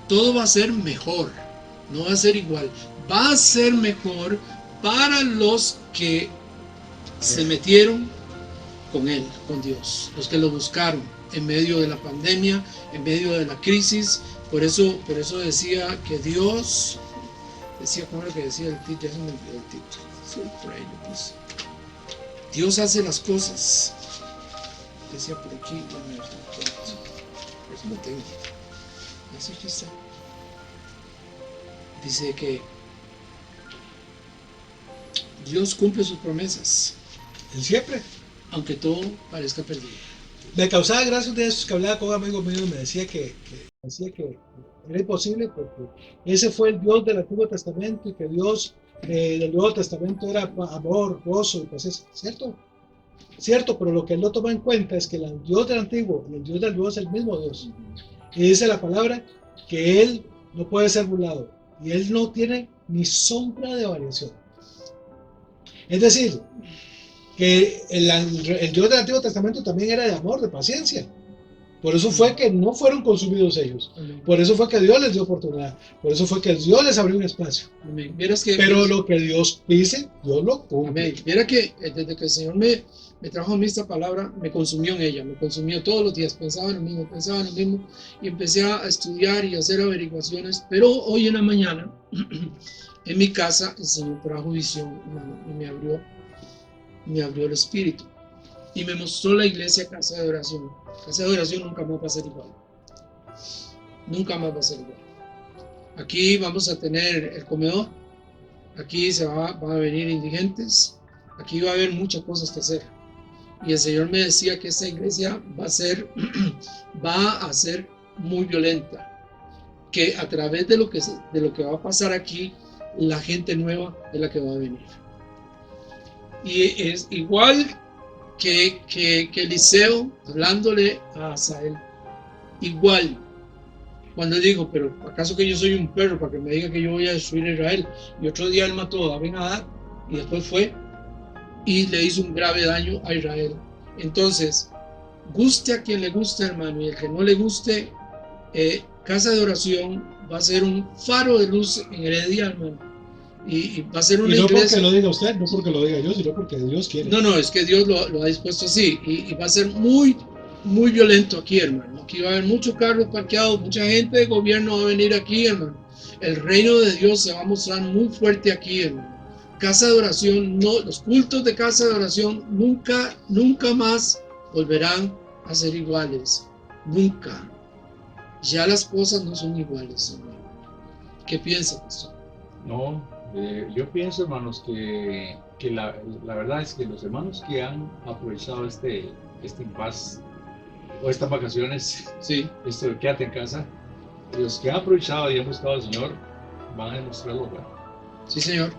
todo va a ser mejor, no va a ser igual, va a ser mejor para los que se metieron con Él, con Dios, los que lo buscaron en medio de la pandemia, en medio de la crisis. Por eso decía que Dios, ¿cómo era que decía el título? Ya se me olvidó el título. Sí, por ahí lo puse. Dios hace las cosas. Decía por aquí, eso lo tengo. Así que está. Dice que Dios cumple sus promesas. Siempre. Aunque todo parezca perdido. Me causaba gracia de esos que hablaba con un amigo mío y me decía que era imposible porque ese fue el Dios del Antiguo Testamento y que Dios del Nuevo Testamento era amor, gozo y pues es cierto, pero lo que él no toma en cuenta es que el Dios del Antiguo y el Dios del Nuevo es el mismo Dios. Y dice la palabra que Él no puede ser burlado y Él no tiene ni sombra de variación. Es decir, que el Dios del Antiguo Testamento también era de amor, de paciencia. Por eso fue que no fueron consumidos ellos. Por eso fue que Dios les dio oportunidad. Por eso fue que Dios les abrió un espacio. Pero lo que Dios dice, Dios lo cumple. Mira que desde que el Señor me trajo a mí esta palabra, me consumió en ella, me consumió todos los días. Pensaba en lo mismo y empecé a estudiar y a hacer averiguaciones. Pero hoy en la mañana, en mi casa, el Señor trajo visión, hermano, y me abrió el espíritu y me mostró la iglesia Casa de Oración. Casa de Oración nunca más va a ser igual. Nunca más va a ser igual. Aquí vamos a tener el comedor. Aquí van a venir indigentes. Aquí va a haber muchas cosas que hacer. Y el Señor me decía que esta iglesia va a ser muy violenta. Que a través de lo que va a pasar aquí, la gente nueva es la que va a venir. Y es igual que Eliseo hablándole a Asael. Igual. Cuando él dijo, pero ¿acaso que yo soy un perro para que me diga que yo voy a destruir a Israel? Y otro día él mató a Ben-Hadad y después fue y le hizo un grave daño a Israel. Entonces, guste a quien le guste, hermano, y el que no le guste, Casa de Oración va a ser un faro de luz en Heredia, hermano. Y va a ser una iglesia. Y no porque lo diga usted, no porque lo diga yo, sino porque Dios quiere. No, es que Dios lo ha dispuesto así. Y va a ser muy, muy violento aquí, hermano. Aquí va a haber muchos carros parqueados, mucha gente de gobierno va a venir aquí, hermano. El reino de Dios se va a mostrar muy fuerte aquí, hermano. Casa de Oración, no, los cultos de Casa de Oración nunca más volverán a ser iguales. Nunca. Ya las cosas no son iguales, hermano. ¿Qué piensa, pastor? No, yo pienso, hermanos, que que la verdad es que los hermanos que han aprovechado este impas o estas vacaciones, Sí, esto de quédate en casa, los que han aprovechado y han buscado al Señor van a demostrarlo. ¿Verdad? sí, señor.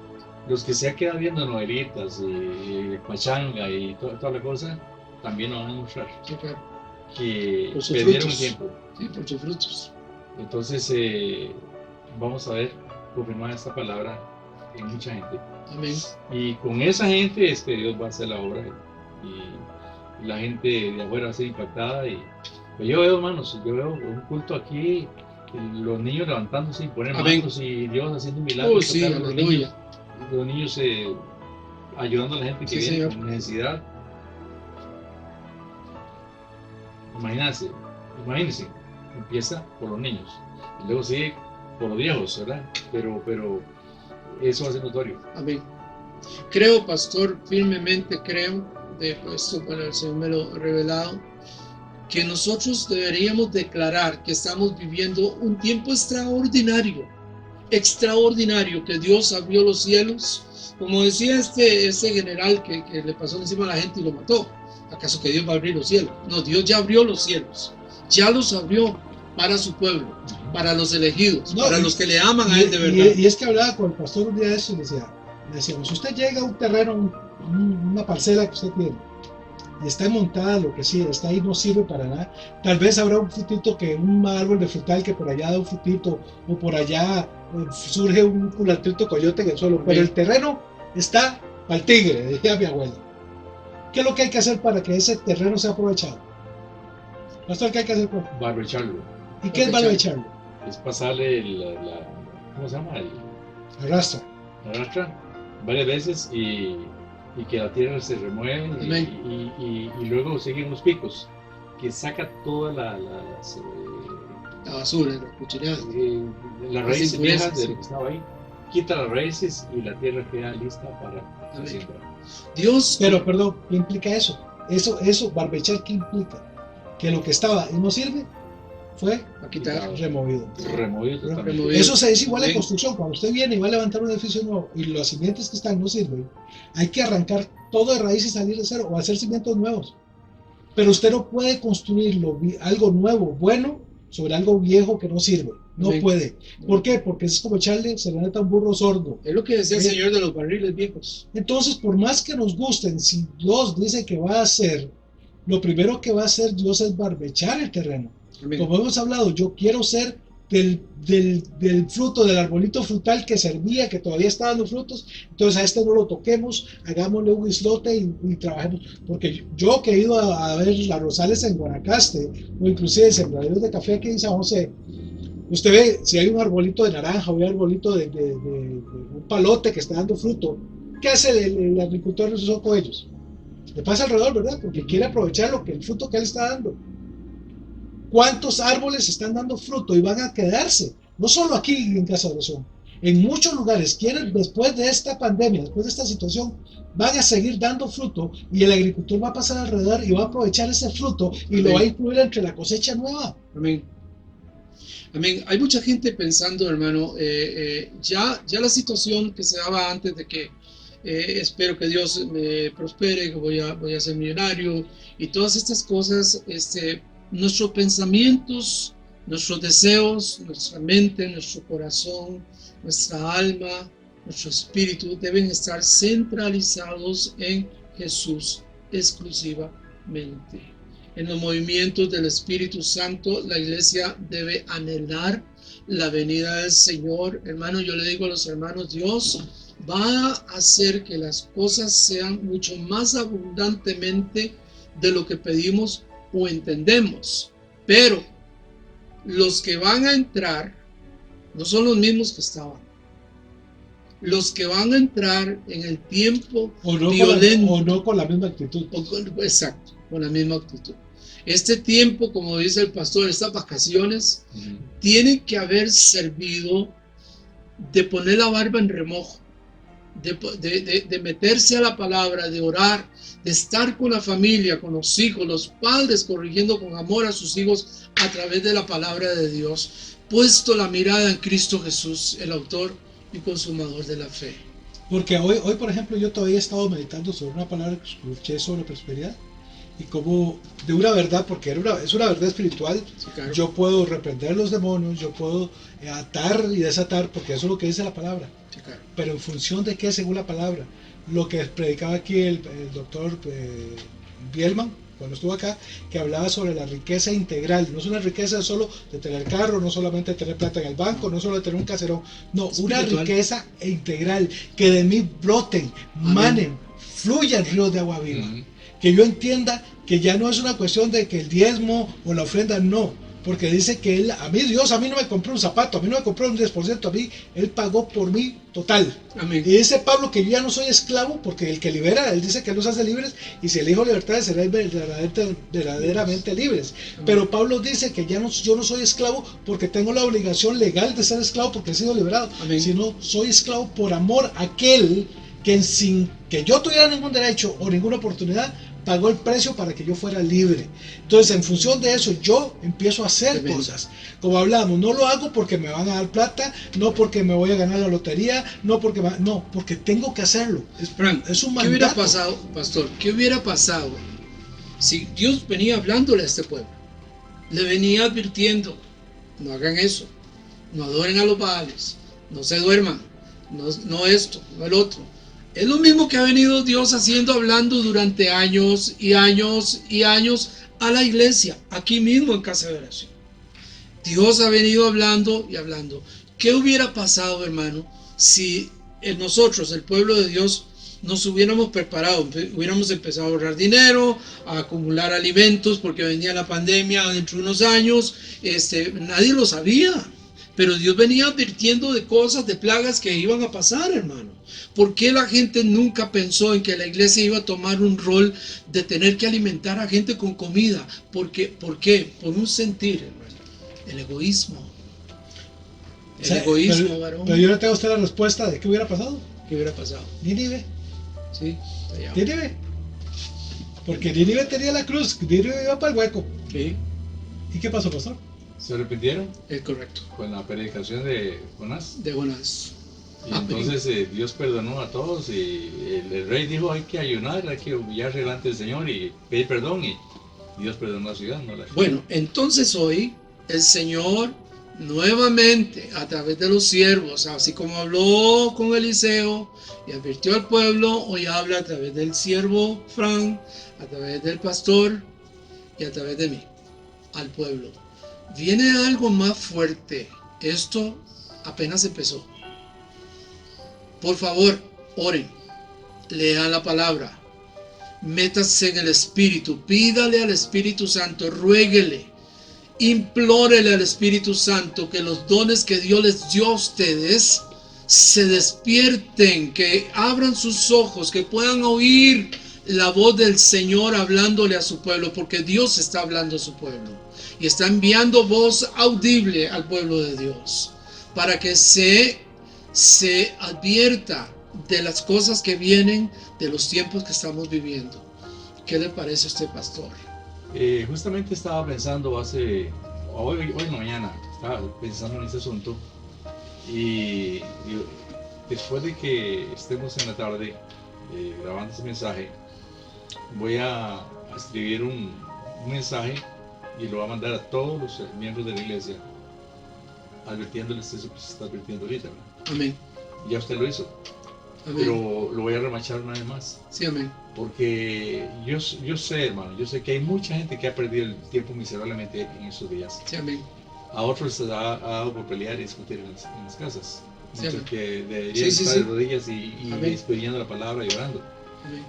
Los que se han quedado viendo novelitas y pachanga y toda la cosa, también lo van a demostrar. Sí, claro. Que Por sus perdieron frutos. el tiempo. Sí, por sus frutos. Entonces, vamos a ver confirmar esta palabra en mucha gente. Amén. Y con esa gente es que Dios va a hacer la obra. Y la gente de afuera va a ser impactada. Pues yo veo, hermanos, yo veo un culto aquí, y los niños levantándose y poner Amén. manos y Dios haciendo milagros. Sí, tocando a aleluya. los niños ayudando a la gente que Sí, viene señor. con necesidad. Imagínense, empieza por los niños y luego sigue por los viejos, ¿verdad? Pero eso va a ser notorio. Amén. Creo, pastor, firmemente creo, de esto, bueno, el Señor me lo ha revelado, que nosotros deberíamos declarar que estamos viviendo un tiempo extraordinario, que Dios abrió los cielos. Como decía este general que le pasó encima a la gente y lo mató. ¿Acaso que Dios va a abrir los cielos? No, Dios ya abrió los cielos, ya los abrió para su pueblo, para los elegidos, No, para los que le aman a Él de verdad. Y es que hablaba con el pastor un día de eso y le decíamos, si usted llega a un terreno, una parcela que usted tiene, y está montada, lo que sí, está ahí, no sirve para nada, tal vez habrá un frutito, un árbol de frutal que por allá da un frutito, o por allá surge un culantrito coyote en el suelo, pero el terreno está para el tigre, decía mi abuela. ¿Qué es lo que hay que hacer para que ese terreno sea aprovechado? Pastor, ¿qué hay que hacer? Barbecharlo. ¿Y qué es barbecharlo? Es pasarle ¿cómo se llama? Arrastra. La rastra varias veces y que la tierra se remueve y luego siguen los picos que saca toda la basura, las cucharadas, las raíces viejas de sí. lo que estaba ahí, quita las raíces y la tierra queda lista para sembrar. Dios, pero perdón, ¿qué implica eso? Eso, barbechar, ¿qué implica? Que lo que estaba y no sirve fue removido. Removido. Eso se dice igual en construcción. Cuando usted viene y va a levantar un edificio nuevo y los cimientos que están no sirven, hay que arrancar todo de raíz y salir de cero o hacer cimientos nuevos. Pero usted no puede construir algo nuevo, bueno, sobre algo viejo que no sirve. No puede. ¿Por qué? Porque es como echarle serenata a un burro sordo. Es lo que decía el Señor de los barriles viejos. Entonces, por más que nos gusten, si Dios dice que va a hacer, lo primero que va a hacer Dios es barbechar el terreno. Amén. Como hemos hablado, yo quiero ser del fruto, del arbolito frutal que servía, que todavía está dando frutos. Entonces a este no lo toquemos, hagámosle un islote y trabajemos. Porque yo que he ido a ver las rosales en Guanacaste, o inclusive sembraderos de café aquí en San José, usted ve si hay un arbolito de naranja o un arbolito de un palote que está dando fruto, ¿qué hace el agricultor con ellos? Le pasa alrededor, ¿verdad? Porque quiere aprovechar el fruto que él está dando. ¿Cuántos árboles están dando fruto y van a quedarse? No solo aquí en Casa de Oración, en muchos lugares quieren, después de esta pandemia, después de esta situación, van a seguir dando fruto y el agricultor va a pasar alrededor y va a aprovechar ese fruto y lo va a incluir entre la cosecha nueva. Amén. Amén. Hay mucha gente pensando, hermano, ya la situación que se daba antes de que espero que Dios me prospere, que voy a ser millonario y todas estas cosas, nuestros pensamientos, nuestros deseos, nuestra mente, nuestro corazón, nuestra alma, nuestro espíritu deben estar centralizados en Jesús exclusivamente. En los movimientos del Espíritu Santo, la iglesia debe anhelar la venida del Señor. Hermano, yo le digo a los hermanos, Dios va a hacer que las cosas sean mucho más abundantemente de lo que pedimos o entendemos, pero los que van a entrar no son los mismos que estaban. Los que van a entrar en el tiempo violento o no con la misma actitud. Exacto, con la misma actitud. Este tiempo, como dice el pastor, estas vacaciones tienen que haber servido de poner la barba en remojo, de meterse a la palabra, de orar, de estar con la familia, con los hijos, los padres corrigiendo con amor a sus hijos a través de la palabra de Dios, puesto la mirada en Cristo Jesús, el autor y consumador de la fe. Porque hoy, por ejemplo, yo todavía he estado meditando sobre una palabra que escuché sobre prosperidad y como de una verdad, porque es una verdad espiritual. Sí, claro. Yo puedo reprender los demonios, yo puedo atar y desatar, porque eso es lo que dice la palabra. Sí, claro. Pero en función de qué, según la palabra. Lo que predicaba aquí el doctor Bielman, cuando estuvo acá, que hablaba sobre la riqueza integral. No es una riqueza solo de tener carro, no solamente de tener plata en el banco, no solo de tener un caserón. No, una Espiritual. riqueza integral. Que de mí broten, manen, fluyan ríos de agua viva. Que yo entienda que ya no es una cuestión de que el diezmo o la ofrenda, no. Porque dice que él, a mí Dios, a mí no me compró un zapato, a mí no me compró un 10%, a mí Él pagó por mí total. Amén. Y dice Pablo que yo ya no soy esclavo, porque el que libera, Él dice que Él nos hace libres, y si elijo libertad seréis verdaderamente libres. Amén. Pero Pablo dice que ya no, yo no soy esclavo porque tengo la obligación legal de ser esclavo porque he sido liberado, Amén. sino soy esclavo por amor a aquel que sin que yo tuviera ningún derecho o ninguna oportunidad, pagó el precio para que yo fuera libre. Entonces, en función de eso, yo empiezo a hacer Amén. cosas. Como hablamos, no lo hago porque me van a dar plata, no porque me voy a ganar la lotería, no, porque tengo que hacerlo. Frank, Es un ¿qué hubiera mandato. pasado, pastor? ¿Qué hubiera pasado si Dios venía hablándole a este pueblo? Le venía advirtiendo, no hagan eso, no adoren a los Baales, no se duerman, no esto, no el otro. Es lo mismo que ha venido Dios haciendo, hablando durante años y años y años a la iglesia, aquí mismo en Casa de Oración. Dios ha venido hablando y hablando. ¿Qué hubiera pasado, hermano, si nosotros, el pueblo de Dios, nos hubiéramos preparado, hubiéramos empezado a ahorrar dinero, a acumular alimentos, porque venía la pandemia dentro de unos años? Nadie lo sabía, pero Dios venía advirtiendo de cosas, de plagas que iban a pasar, hermano. ¿Por qué la gente nunca pensó en que la iglesia iba a tomar un rol de tener que alimentar a gente con comida? ¿Por qué? Por un sentir, hermano. El egoísmo. El egoísmo, varón. Pero yo le tengo a usted la respuesta de qué hubiera pasado. ¿Qué hubiera pasado? Nínive. Sí, allá. Nínive. Porque Nínive tenía la cruz, Nínive iba para el hueco. Sí, ¿Y qué pasó, pastor? Se arrepintieron es correcto. con la predicación de Jonás. De buenas. Y entonces Dios perdonó a todos y el rey dijo hay que ayunar, hay que humillarse delante del Señor y pedir perdón, y Dios perdonó a la ciudad, no la ciudad. Bueno, entonces hoy el Señor nuevamente a través de los siervos, así como habló con Eliseo y advirtió al pueblo, hoy habla a través del siervo Frank, a través del pastor y a través de mí, al pueblo. Viene algo más fuerte. Esto apenas empezó. Por favor, oren, lean la palabra, métase en el Espíritu, pídale al Espíritu Santo, ruéguele, implórele al Espíritu Santo que los dones que Dios les dio a ustedes se despierten, que abran sus ojos, que puedan oír la voz del Señor hablándole a su pueblo, porque Dios está hablando a su pueblo y está enviando voz audible al pueblo de Dios para que se advierta de las cosas que vienen, de los tiempos que estamos viviendo. ¿Qué le parece a usted, pastor? Justamente estaba pensando hoy en la mañana, estaba pensando en este asunto y después de que estemos en la tarde grabando este mensaje, voy a escribir un mensaje y lo voy a mandar a todos los miembros de la iglesia, advirtiéndoles eso que se está advirtiendo ahorita, ¿verdad? Amén. Ya usted lo hizo, Amén. pero lo voy a remachar una vez más. Sí, amén. Porque yo sé, hermano, yo sé que hay mucha gente que ha perdido el tiempo miserablemente en estos días. Sí, amén. A otros les ha dado por pelear y discutir en las casas. Sí, Muchos amén. que deberían Sí, estar de sí. rodillas y Amén. escudriñando la palabra y orando. Amén.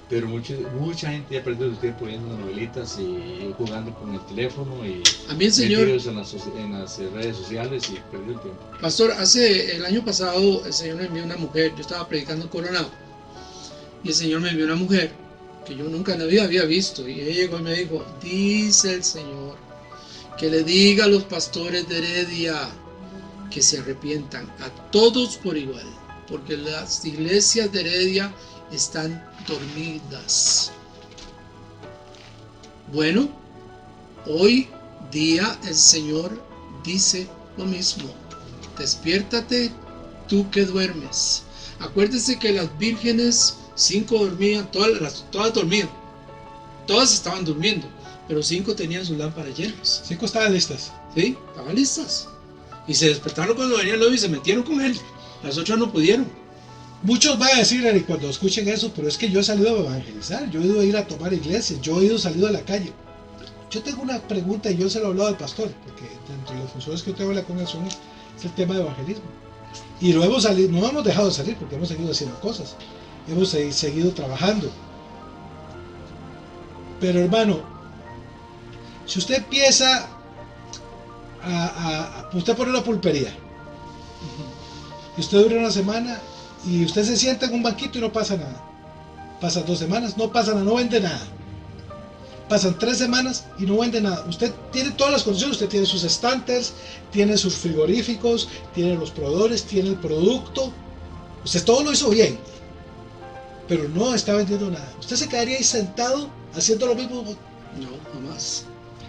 Pero mucha gente ha perdido su tiempo viendo novelitas y jugando con el teléfono y Amén, Señor. metidos en las redes sociales y perdió el tiempo. Pastor, el año pasado el Señor me envió una mujer. Yo estaba predicando en Coronado y el Señor me envió una mujer que yo nunca en la vida había visto, y ella llegó y me dijo: dice el Señor que le diga a los pastores de Heredia que se arrepientan, a todos por igual, porque las iglesias de Heredia están dormidas. Bueno, hoy día el Señor dice lo mismo: despiértate tú que duermes, Acuérdense que las vírgenes, 5 dormían, todas dormían, todas estaban durmiendo, pero 5 tenían sus lámparas llenas. 5 estaban listas. Sí, estaban listas. Y se despertaron cuando venía el novio y se metieron con él. Las otras no pudieron. Muchos van a decir, Eric, cuando escuchen eso, pero es que yo he salido a evangelizar, yo he ido a ir a tomar iglesias, yo he salido a la calle. Yo tengo una pregunta y yo se lo he hablado al pastor, porque dentro de las funciones que yo tengo en la congregación es el tema de evangelismo. Y lo hemos salido, no hemos dejado de salir porque hemos seguido haciendo cosas, hemos seguido trabajando. Pero hermano, si usted empieza usted pone una pulpería, y usted dura una semana, y usted se sienta en un banquito y no pasa nada. Pasan 2 semanas, no pasa nada, no vende nada. Pasan 3 semanas y no vende nada. Usted tiene todas las condiciones, usted tiene sus estantes, tiene sus frigoríficos, tiene los proveedores, tiene el producto. Usted todo lo hizo bien, pero no está vendiendo nada. Usted se quedaría ahí sentado haciendo lo mismo. No, jamás.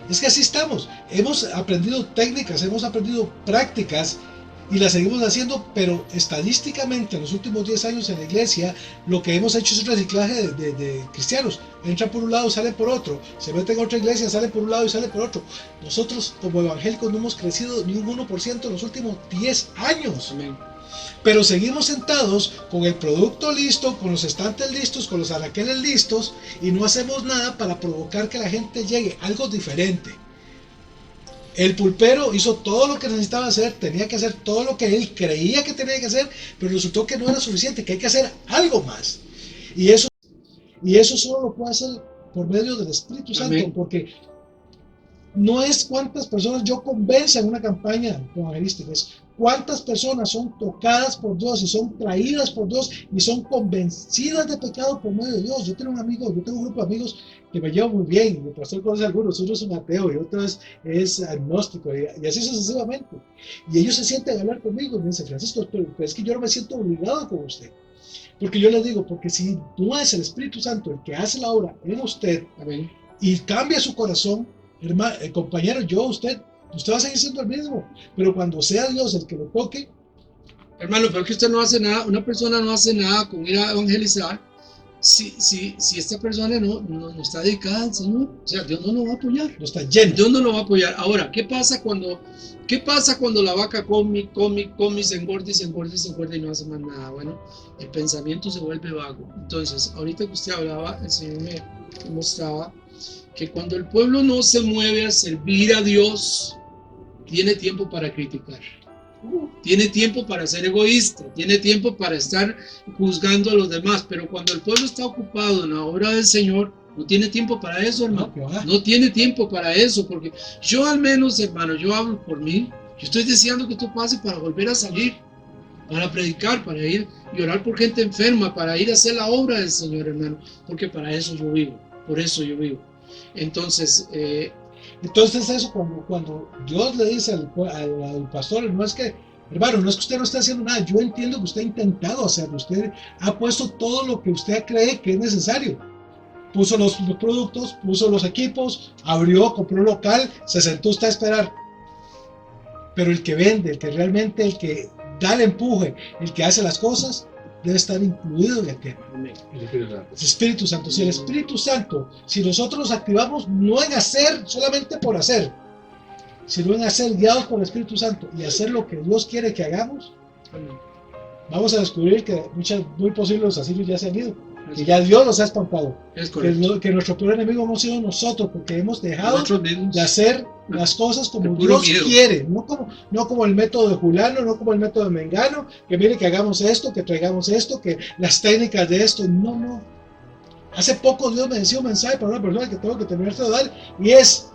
Es que así estamos. Hemos aprendido técnicas, hemos aprendido prácticas y las seguimos haciendo, pero estadísticamente en los últimos 10 años en la iglesia lo que hemos hecho es un reciclaje de cristianos. Entran por un lado, salen por otro, se meten en otra iglesia, salen por un lado y salen por otro. Nosotros como evangélicos no hemos crecido ni un 1% en los últimos 10 años. Amén. Pero seguimos sentados con el producto listo, con los estantes listos, con los anaqueles listos, y no hacemos nada para provocar que la gente llegue, algo diferente. El pulpero hizo todo lo que necesitaba hacer, tenía que hacer todo lo que él creía que tenía que hacer, pero resultó que no era suficiente, que hay que hacer algo más. Y eso solo lo puede hacer por medio del Espíritu Santo. Amén. Porque no es cuántas personas yo convenzo en una campaña evangelística, es cuántas personas son tocadas por Dios y son traídas por Dios y son convencidas de pecado por medio de Dios. Yo tengo un grupo de amigos que me llevo muy bien, el pastor conoce a algunos, uno es un ateo y otro es agnóstico y así sucesivamente. Y ellos se sienten a hablar conmigo y me dicen, Francisco, pero es que yo no me siento obligado con usted. Porque yo les digo, porque si no es el Espíritu Santo el que hace la obra en usted, amén, y cambia su corazón, hermano, compañero, usted va a seguir siendo el mismo, pero cuando sea Dios el que lo toque. Hermano, pero que usted no hace nada, una persona no hace nada con ir a evangelizar si esta persona no está dedicada al Señor. O sea, Dios no lo va a apoyar. No está lleno. Dios no lo va a apoyar. Ahora, ¿qué pasa cuando la vaca come, se engorda y no hace más nada? Bueno, el pensamiento se vuelve vago. Entonces, ahorita que usted hablaba, el Señor me mostraba que cuando el pueblo no se mueve a servir a Dios, tiene tiempo para criticar, tiene tiempo para ser egoísta, tiene tiempo para estar juzgando a los demás, pero cuando el pueblo está ocupado en la obra del Señor, no tiene tiempo para eso, hermano. No tiene tiempo para eso, porque yo al menos, hermano, yo hablo por mí, yo estoy deseando que esto pase para volver a salir, para predicar, para ir y orar por gente enferma, para ir a hacer la obra del Señor, hermano, porque para eso yo vivo, por eso yo vivo. Entonces eso cuando Dios le dice al pastor, no es que, hermano, no es que usted no esté haciendo nada, yo entiendo que usted ha intentado hacerlo, usted ha puesto todo lo que usted cree que es necesario, puso los productos, puso los equipos, compró un local, se sentó usted a esperar, pero el que vende, el que realmente, el que da el empuje, el que hace las cosas, debe estar incluido en el tema. El Espíritu Santo. Si el Espíritu Santo, si nosotros nos activamos no en hacer solamente por hacer, sino en hacer guiados por el Espíritu Santo y hacer lo que Dios quiere que hagamos, vamos a descubrir que muy posible los asirios ya se han ido, que ya Dios los ha espantado, que nuestro peor enemigo hemos sido nosotros, porque hemos dejado de hacer las cosas como Dios quiere, no como el método de Julano, no como el método de Mengano, que mire que hagamos esto, que traigamos esto, que las técnicas de esto, no. Hace poco Dios me decía un mensaje para una persona que tengo que terminar de dar, y es: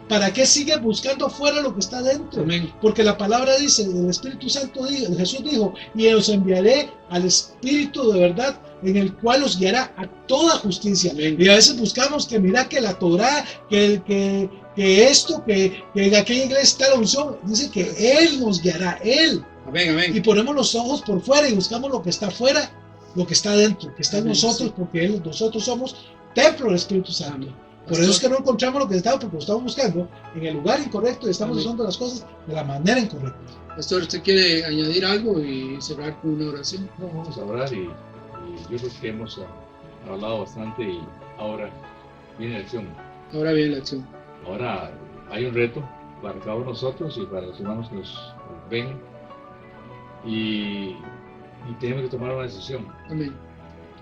¿para qué sigue buscando afuera lo que está dentro? Amén. Porque la palabra dice, el Espíritu Santo dijo, Jesús dijo, y os enviaré al Espíritu de verdad, en el cual os guiará a toda justicia. Amén. Y a veces buscamos que mira que la Torá, que esto, que en aquella iglesia está la unción, dice que Él nos guiará, Él. Amén, amén. Y ponemos los ojos por fuera y buscamos lo que está afuera, lo que está dentro, que está en nosotros, sí. Porque nosotros somos templo del Espíritu Santo. Amén. Por eso es que no encontramos lo que estamos, porque lo estamos buscando en el lugar incorrecto y estamos Amén. usando las cosas de la manera incorrecta. Pastor, ¿usted quiere añadir algo y cerrar con una oración? No, vamos a orar y yo creo que hemos hablado bastante y ahora viene la acción. Ahora viene la acción. Ahora hay un reto para cada uno de nosotros y para los hermanos que nos ven y tenemos que tomar una decisión Amén.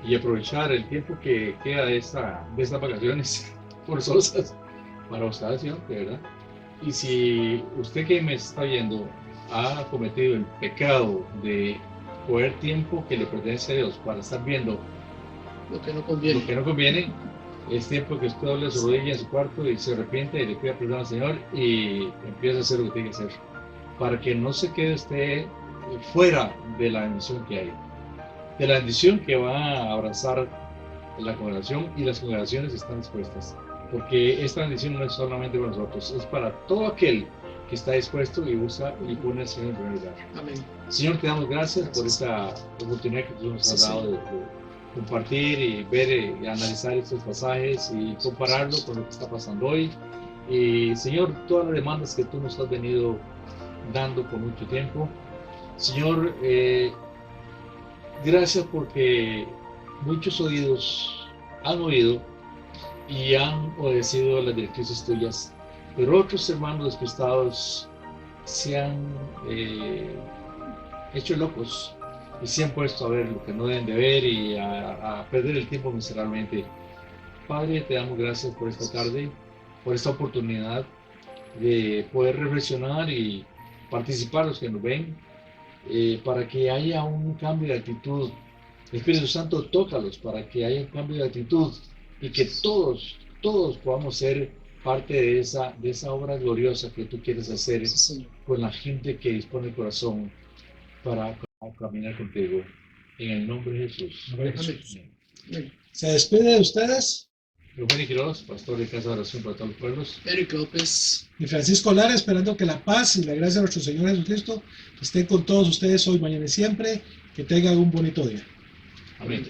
y aprovechar el tiempo que queda de estas vacaciones forzosas para buscar al Señor, de verdad. Y si usted que me está viendo ha cometido el pecado de coger tiempo que le pertenece a Dios para estar viendo Lo que no conviene. lo que no conviene, es tiempo que usted doble su rodilla en su cuarto y se arrepiente y le pida perdón al Señor y empieza a hacer lo que tiene que hacer para que no se quede usted fuera de la bendición que hay, de la bendición que va a abrazar la congregación, y las congregaciones están dispuestas, porque esta bendición no es solamente para nosotros, es para todo aquel que está dispuesto y usa y pone al Señor en primer lugar. Amén. Señor, te damos gracias por esta oportunidad que tú nos has Sí, dado de compartir y ver y analizar estos pasajes y compararlo con lo que está pasando hoy. Y Señor, todas las demandas que tú nos has venido dando por mucho tiempo, Señor, gracias porque muchos oídos han oído y han obedecido las directrices tuyas, pero otros hermanos despistados se han hecho locos y se han puesto a ver lo que no deben de ver y a perder el tiempo miserablemente. Padre, te damos gracias por esta tarde, por esta oportunidad de poder reflexionar y participar los que nos ven, para que haya un cambio de actitud. Espíritu Santo, tócalos para que haya un cambio de actitud y que todos podamos ser parte de esa obra gloriosa que tú quieres hacer Sí, Señor. con la gente que dispone el corazón para caminar contigo. En el nombre de Jesús. Amén. Amén. Se despide de ustedes Eugenio Quiroz, pastor de Casa de Oración para todos los pueblos. Eric López. y Francisco Lara, esperando que la paz y la gracia de nuestro Señor Jesucristo estén con todos ustedes hoy, mañana y siempre. Que tengan un bonito día. Amén.